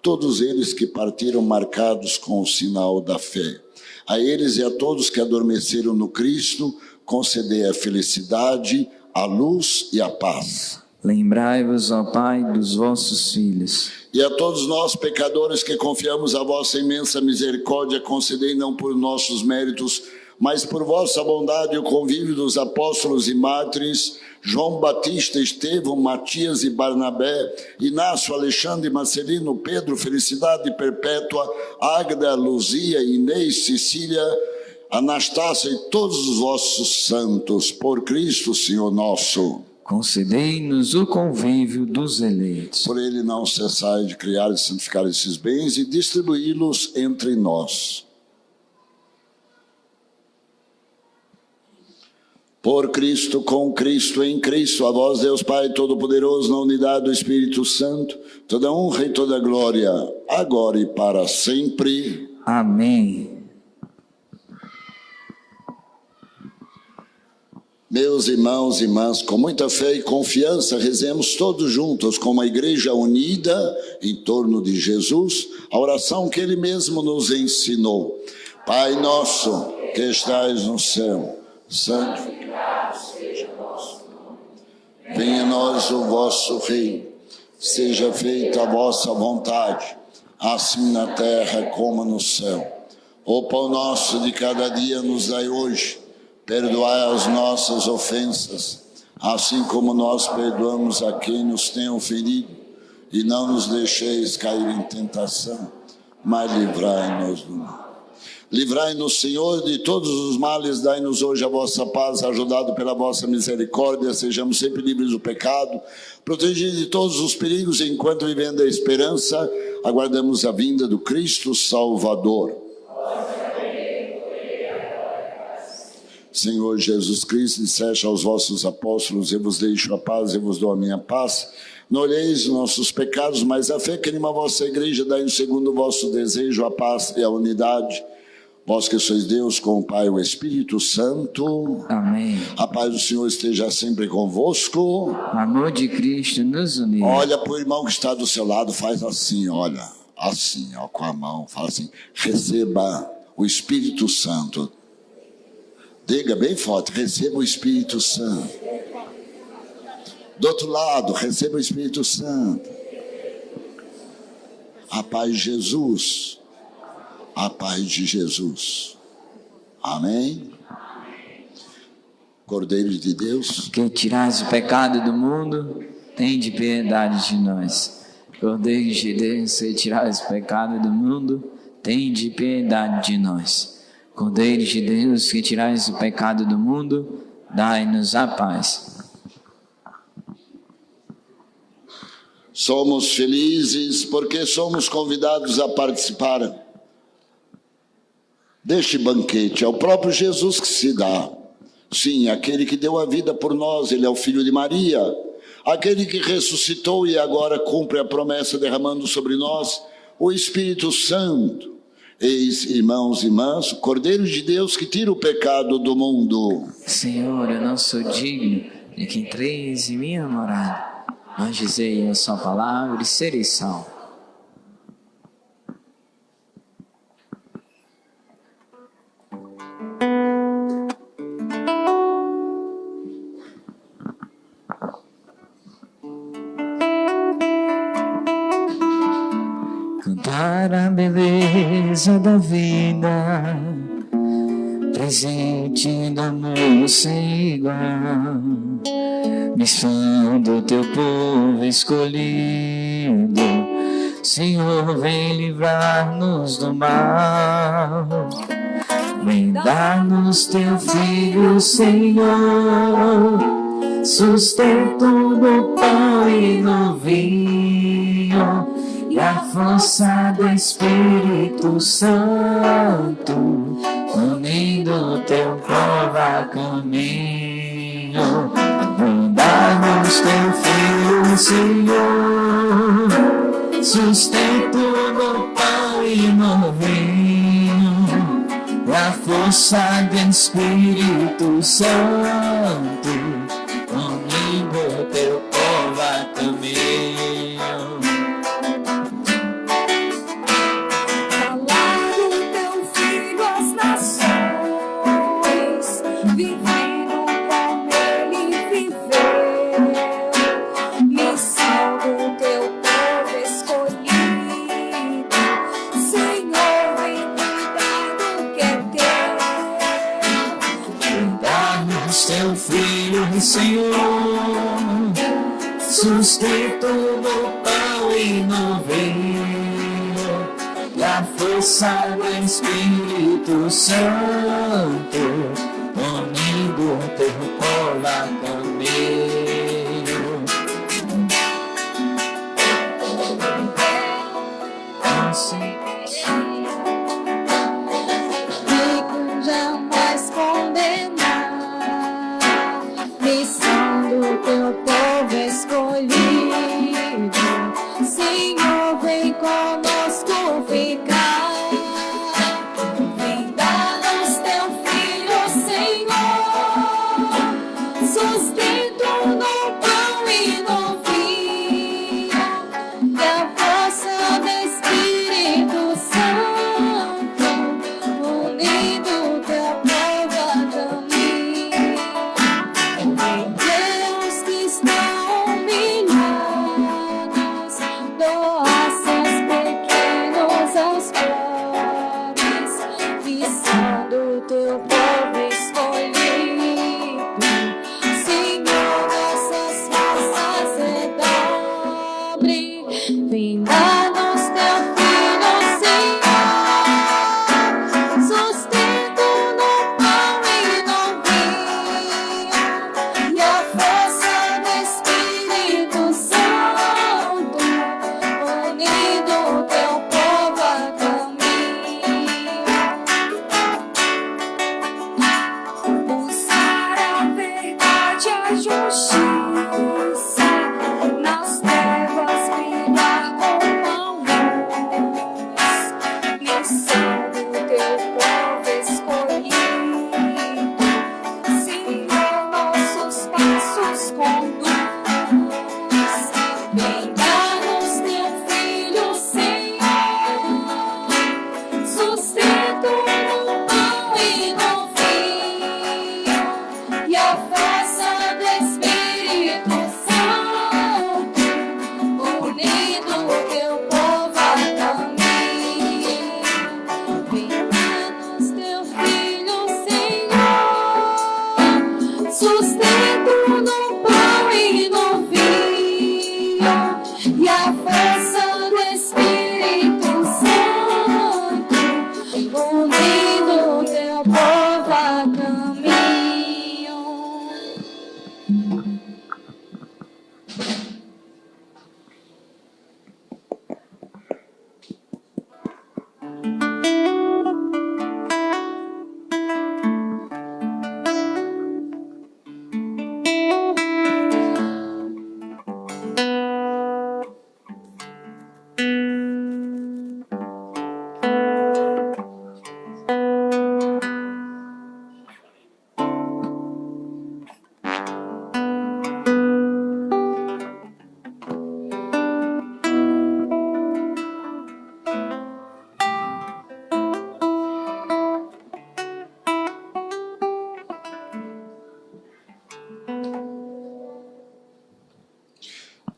todos eles que partiram marcados com o sinal da fé. A eles e a todos que adormeceram no Cristo, concedei a felicidade, a luz e a paz. Lembrai-vos, ó Pai, dos vossos filhos. E a todos nós, pecadores, que confiamos a vossa imensa misericórdia, concedei não por nossos méritos, mas por vossa bondade o convívio dos apóstolos e mártires, João Batista, Estevão, Matias e Barnabé, Inácio, Alexandre, Marcelino, Pedro, Felicidade Perpétua, Águeda, Luzia, Inês, Cecília, Anastácia e todos os vossos santos, por Cristo, Senhor nosso. Concedei-nos o convívio dos eleitos. Por ele não cessai de criar e santificar esses bens e distribuí-los entre nós. Por Cristo, com Cristo, em Cristo, a vós, Deus Pai Todo-Poderoso, na unidade do Espírito Santo, toda honra e toda glória, agora e para sempre. Amém. Meus irmãos e irmãs, com muita fé e confiança, rezemos todos juntos, como uma igreja unida em torno de Jesus, a oração que ele mesmo nos ensinou. Pai nosso, que estais no céu, santificado seja o vosso nome. Venha a nós o vosso reino, seja feita a vossa vontade, assim na terra como no céu. O pão nosso de cada dia nos dai hoje. Perdoai as nossas ofensas, assim como nós perdoamos a quem nos tem ofendido, e não nos deixeis cair em tentação, mas livrai-nos do mal. Livrai-nos, Senhor, de todos os males, dai-nos hoje a vossa paz, ajudado pela vossa misericórdia, sejamos sempre livres do pecado, protegidos de todos os perigos, enquanto vivendo a esperança, aguardamos a vinda do Cristo Salvador. Senhor Jesus Cristo, disseste aos vossos apóstolos, eu vos deixo a paz, eu vos dou a minha paz. Não olheis os nossos pecados, mas a fé que anima a vossa igreja, dai-nos segundo o vosso desejo a paz e a unidade. Vós que sois Deus, com o Pai e o Espírito Santo. Amém. A paz do Senhor esteja sempre convosco. O amor de Cristo nos uniu. Olha para o irmão que está do seu lado, faz assim, olha, assim, ó, com a mão, fala assim, receba o Espírito Santo. Diga bem forte, receba o Espírito Santo. Do outro lado, receba o Espírito Santo. A paz de Jesus. A paz de Jesus. Amém? Cordeiro de Deus, que tirais o pecado do mundo, tende piedade de nós. Cordeiro de Deus, que tirais o pecado do mundo, tende piedade de nós. Cordeiro de Deus, que tirais o pecado do mundo, dai-nos a paz. Somos felizes porque somos convidados a participar deste banquete. É o próprio Jesus que se dá. Sim, aquele que deu a vida por nós, ele é o Filho de Maria. Aquele que ressuscitou e agora cumpre a promessa derramando sobre nós o Espírito Santo. Eis, irmãos e irmãs, o Cordeiro de Deus que tira o pecado do mundo. Senhor, eu não sou digno de que entreis em minha morada, mas dizei a sua palavra e sereis salvo. Cantar a beleza da vida, presente do amor sem igual, missão do teu povo escolhido. Senhor, vem livrar-nos do mal, vem dar-nos teu Filho, Senhor, sustento no pão e no vinho, e a força do Espírito Santo, unindo teu povo a caminho. Dá-nos teu Filho, Senhor, sustento no pão e no vinho, e a força do Espírito Santo, unindo teu povo a caminho. Dá-nos teu Filho, Senhor, sustento no pão e no vinho, e a força do Espírito Santo, unido teu povo a caminho. Fico jamais condenar, missão do teu povo escolhido. Senhor, vem conosco ficar. Vem dar-nos teu Filho, Senhor, sustento no pão e no vinho, e a força do Espírito Santo, unido teu povo a caminho. Em Deus que estão humilhados, doações pequenos aos pobres, missão do teu povo escolhido. Senhor, nossas forças redobre. Vem dar-nos teu Filho, Senhor, sustento no pão e no vinho, e a força do Espírito Santo, unido teu povo a caminho. Buscar a verdade, a justiça, nas trevas brilhar com a luz. Missão do teu povo escolhido, Senhor, nossos passos conduz. Vem dar-nos teu Filho, Senhor, sustento no pão e no vinho, e a força do Espírito Santo, unido teu povo a caminho. Vem dar-nos teu Filho, Senhor, sustento no pão e no vinho, e a força do Espírito Santo, unido teu povo a caminho.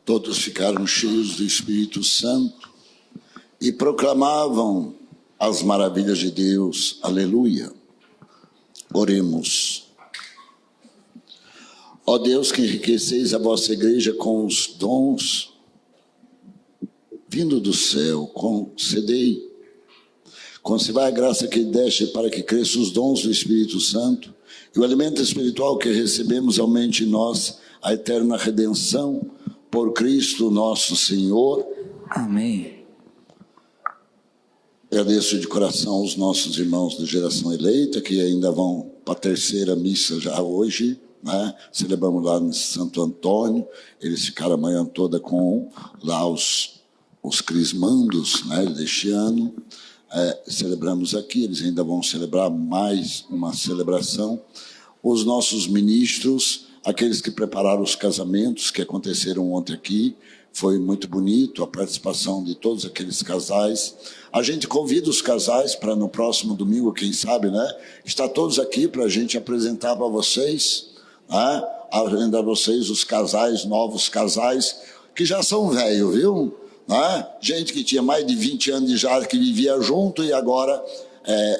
Todos ficaram cheios do Espírito Santo e proclamavam as maravilhas de Deus. Aleluia. Oremos. Ó Deus, que enriqueceis a vossa igreja com os dons vindo do céu, concedei a graça que deste para que cresçam os dons do Espírito Santo e o alimento espiritual que recebemos aumente em nós a eterna redenção por Cristo nosso Senhor. Amém. Agradeço de coração os nossos irmãos da geração eleita que ainda vão para a terceira missa já hoje, né? Celebramos lá em Santo Antônio, eles ficaram a manhã toda com lá os crismandos, né, deste ano. Celebramos aqui, eles ainda vão celebrar mais uma celebração. Os nossos ministros, aqueles que prepararam os casamentos que aconteceram ontem aqui, foi muito bonito a participação de todos aqueles casais. A gente convida os casais para no próximo domingo, quem sabe, né? Está todos aqui para a gente apresentar para vocês, né? Apresentar a vocês os casais, novos casais, que já são velhos, viu? Né? Gente que tinha mais de 20 anos de idade, que vivia junto e agora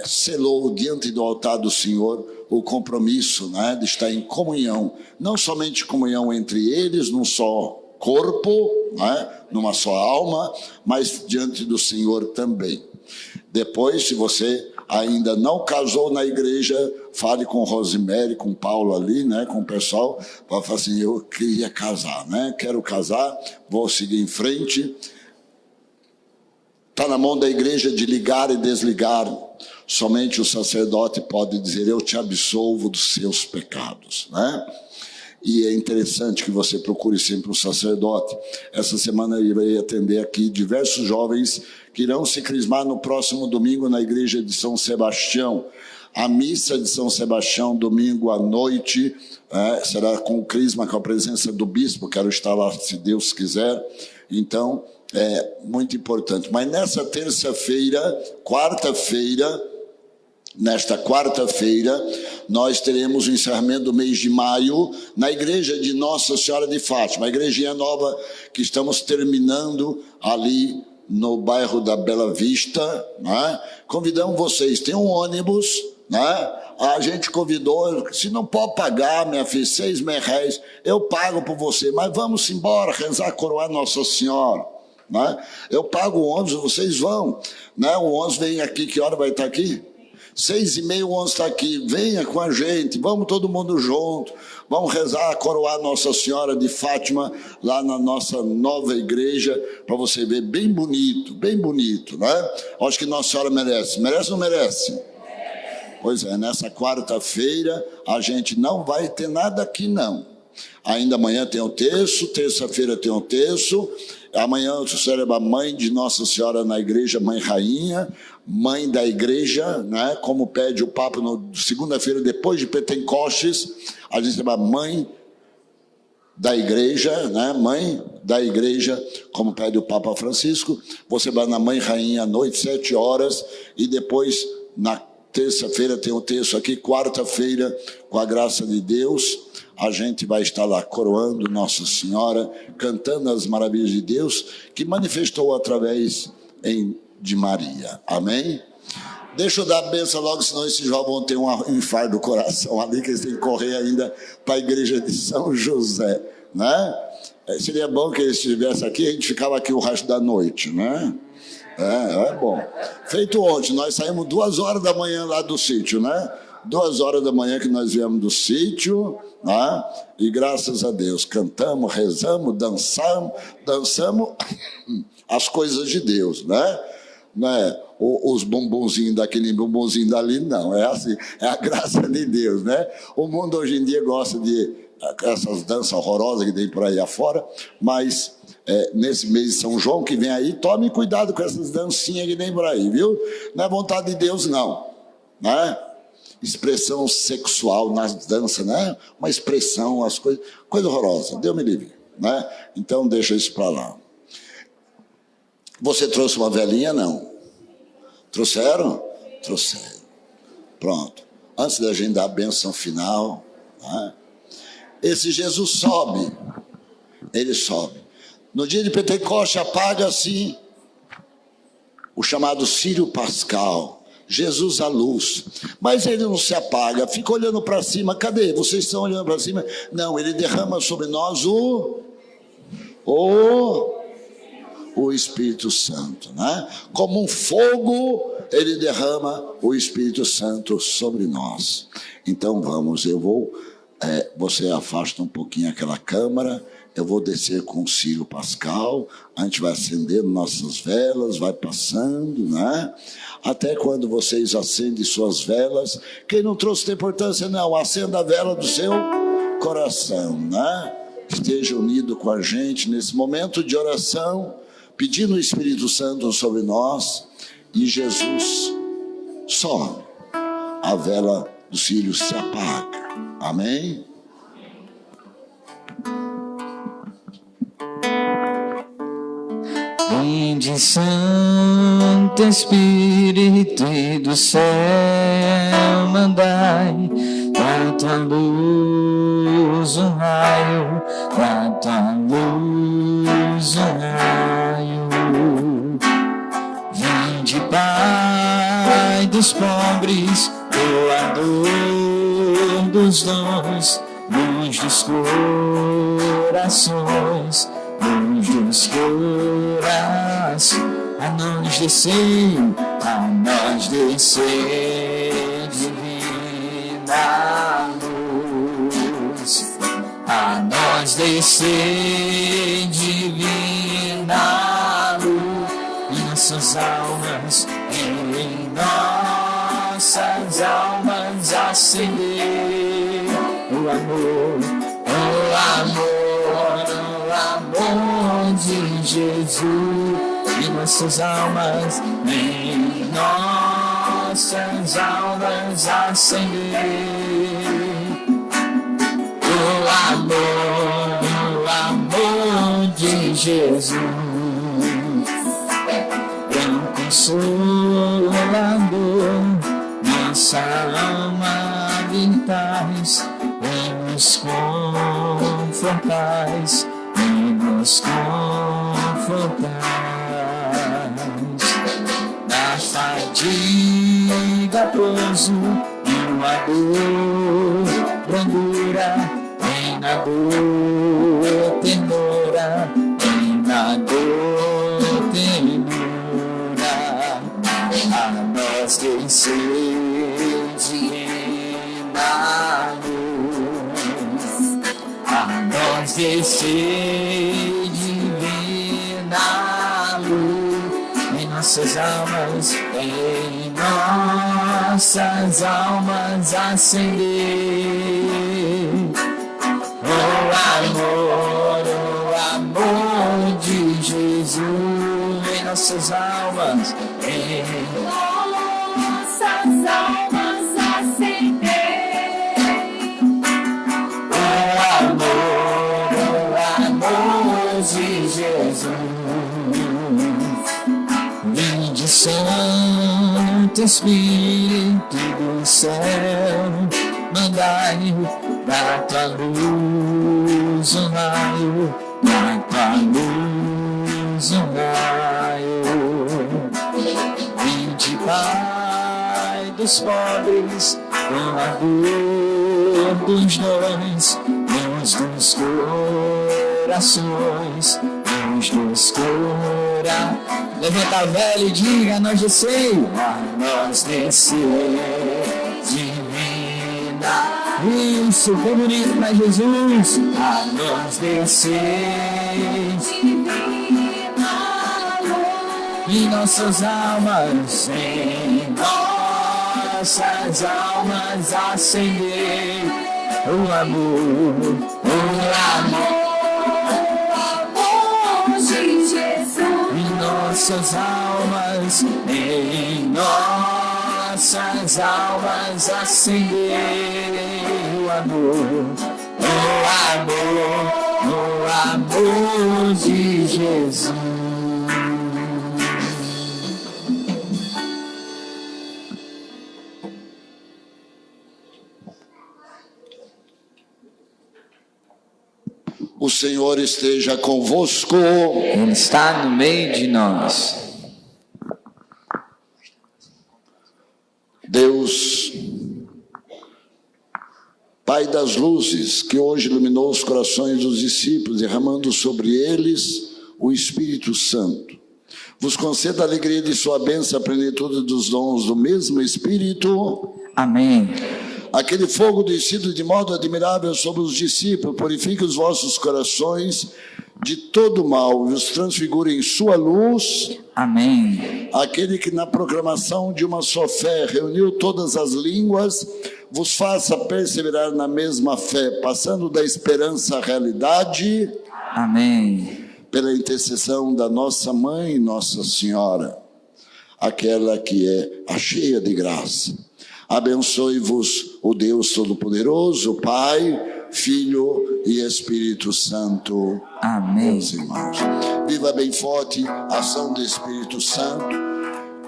selou diante do altar do Senhor o compromisso, né, de estar em comunhão, não somente comunhão entre eles, num só corpo, né, numa só alma, mas diante do Senhor também. Depois, se você ainda não casou na igreja, fale com Rosemary, com Paulo ali, né, com o pessoal, vai falar assim, eu queria casar, né, quero casar, vou seguir em frente. Está na mão da igreja de ligar e desligar. Somente o sacerdote pode dizer, eu te absolvo dos seus pecados, né? E é interessante que você procure sempre um sacerdote. Essa semana eu irei atender aqui diversos jovens que irão se crismar no próximo domingo na igreja de São Sebastião. A missa de São Sebastião, domingo à noite, será com o crisma, com a presença do bispo. Quero estar lá, se Deus quiser. Então, é muito importante. Mas nessa nesta quarta-feira, nós teremos o encerramento do mês de maio na igreja de Nossa Senhora de Fátima, a igrejinha nova que estamos terminando ali no bairro da Bela Vista, né? Convidamos vocês, tem um ônibus, né? A gente convidou, se não pode pagar, minha filha, R$6.000, eu pago por você, mas vamos embora, rezar, coroar Nossa Senhora, né? Eu pago o ônibus, vocês vão, né? O ônibus vem aqui, que hora vai estar aqui? 6h30 o ônibus está aqui, venha com a gente, vamos todo mundo junto, vamos rezar, coroar Nossa Senhora de Fátima, lá na nossa nova igreja, para você ver, bem bonito, né? Acho que Nossa Senhora merece ou não merece? Pois é, nessa quarta-feira a gente não vai ter nada aqui não, ainda amanhã tem o terço, terça-feira tem o terço, amanhã eu celebro a mãe de Nossa Senhora na igreja, mãe rainha, mãe da igreja, né? Como pede o Papa na segunda-feira, depois de Pentecostes, a gente chama mãe da igreja, né? Mãe da igreja, como pede o Papa Francisco. Você vai na mãe rainha à noite, 7 horas, e depois na terça-feira tem o terço aqui, quarta-feira, com a graça de Deus, a gente vai estar lá coroando Nossa Senhora, cantando as maravilhas de Deus, que manifestou através de Maria. Amém? Deixa eu dar a bênção logo, senão esses jovens vão ter um infarto do coração ali, que eles têm que correr ainda para a igreja de São José, né? Seria bom que eles estivessem aqui, a gente ficava aqui o resto da noite, né? É bom. Feito ontem, nós saímos 2 horas da manhã lá do sítio, né? 2 horas da manhã que nós viemos do sítio, né? E graças a Deus, cantamos, rezamos, dançamos as coisas de Deus, né? Não é os bombonzinhos daquele bombonzinho dali, não, é assim, é a graça de Deus, né? O mundo hoje em dia gosta de essas danças horrorosas que tem por aí afora, mas nesse mês de São João que vem aí, tome cuidado com essas dancinhas que tem por aí, viu? Não é vontade de Deus não, né? Expressão sexual nas danças, né? Uma expressão, as coisa horrorosa, Deus me livre, né? Então deixa isso para lá. Você trouxe uma velhinha, não? Trouxeram? Trouxeram. Pronto. Antes da gente dar a bênção final, né? Esse Jesus sobe. Ele sobe. No dia de Pentecostes apaga assim o chamado Círio Pascal. Jesus a luz. Mas ele não se apaga, fica olhando para cima. Cadê? Vocês estão olhando para cima? Não, ele derrama sobre nós o Espírito Santo, né? Como um fogo, ele derrama o Espírito Santo sobre nós. Então vamos, você afasta um pouquinho aquela câmara, eu vou descer com o Círio Pascal, a gente vai acendendo nossas velas, vai passando, né? Até quando vocês acendem suas velas, quem não trouxe tem importância não, acenda a vela do seu coração, né? Esteja unido com a gente nesse momento de oração, pedindo o Espírito Santo sobre nós, e Jesus sobe, a vela do Círio se apaga. Amém? Vinde, Santo Espírito e do céu mandai, da tua luz um raio, da tua luz um raio. Vinde, Pai do dos pobres, doador dos dons, luz dos corações, luz dos corações, a nós descer, divina luz, a nós descer, divina luz, em nossas almas, em nossas almas acender o amor de Jesus, em nossas almas, em nossas almas acender o amor de Jesus, consolador, nossa alma vitais, nos confortais, nos confortais, na fadiga pouso, numa dor, brandura, na dor, ternura, na dor, ternura, a nós descer divina luz, a nós descer divina luz, em nossas almas acender o amor de Jesus, em nossas almas, em nossas almas acender o amor de Jesus. Vinde Santo Espírito do céu, mandai da tua luz um raio, da tua luz um raio. Vinde Pai dos pobres, doador dos dons, luz dos corações, luz dos corações. Levanta a velha e diga: nós descer, nós descer, divina. Isso, foi bonito pra Jesus. A nós descer, divina luz, em nossas almas, em nossas almas acender o amor de Jesus, em nossas almas, em nossas almas acender o amor de Jesus. O Senhor esteja convosco. Ele está no meio de nós. Deus, Pai das luzes, que hoje iluminou os corações dos discípulos, derramando sobre eles o Espírito Santo, vos conceda a alegria de sua bênção, a plenitude dos dons do mesmo Espírito. Amém. Aquele fogo descido de modo admirável sobre os discípulos, purifique os vossos corações de todo mal e os transfigure em sua luz. Amém. Aquele que na proclamação de uma só fé reuniu todas as línguas, vos faça perseverar na mesma fé, passando da esperança à realidade. Amém. Pela intercessão da nossa Mãe, Nossa Senhora, aquela que é a cheia de graça. Abençoe-vos o Deus Todo-Poderoso, Pai, Filho e Espírito Santo. Amém. Meus irmãos, viva bem forte a ação do Espírito Santo.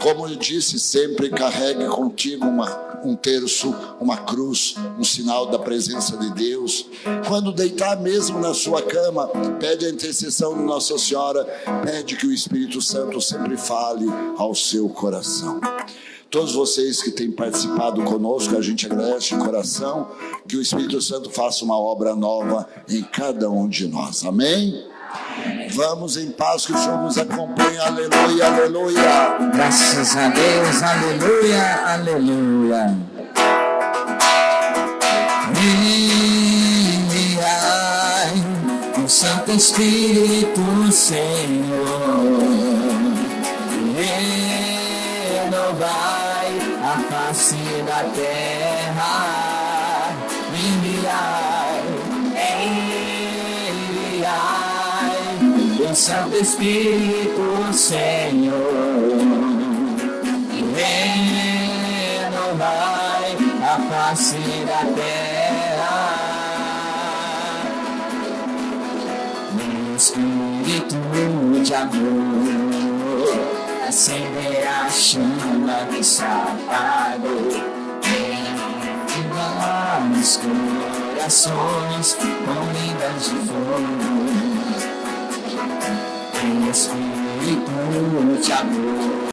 Como eu disse, sempre carregue contigo um terço, uma cruz, um sinal da presença de Deus. Quando deitar mesmo na sua cama, pede a intercessão de Nossa Senhora, pede que o Espírito Santo sempre fale ao seu coração. todos vocês que têm participado conosco, a gente agradece de coração, que o Espírito Santo faça uma obra nova em cada um de nós. Amém? Vamos em paz, que o Senhor nos acompanhe. Aleluia, aleluia. Graças a Deus, aleluia, aleluia. Enviai o Santo Espírito, Senhor, renovai a face da terra. Enviai o Santo Espírito, Senhor, renovai a face da terra. Espírito de amor, acender a chama que se apagou em os corações com lindas de fogo. Espírito de amor.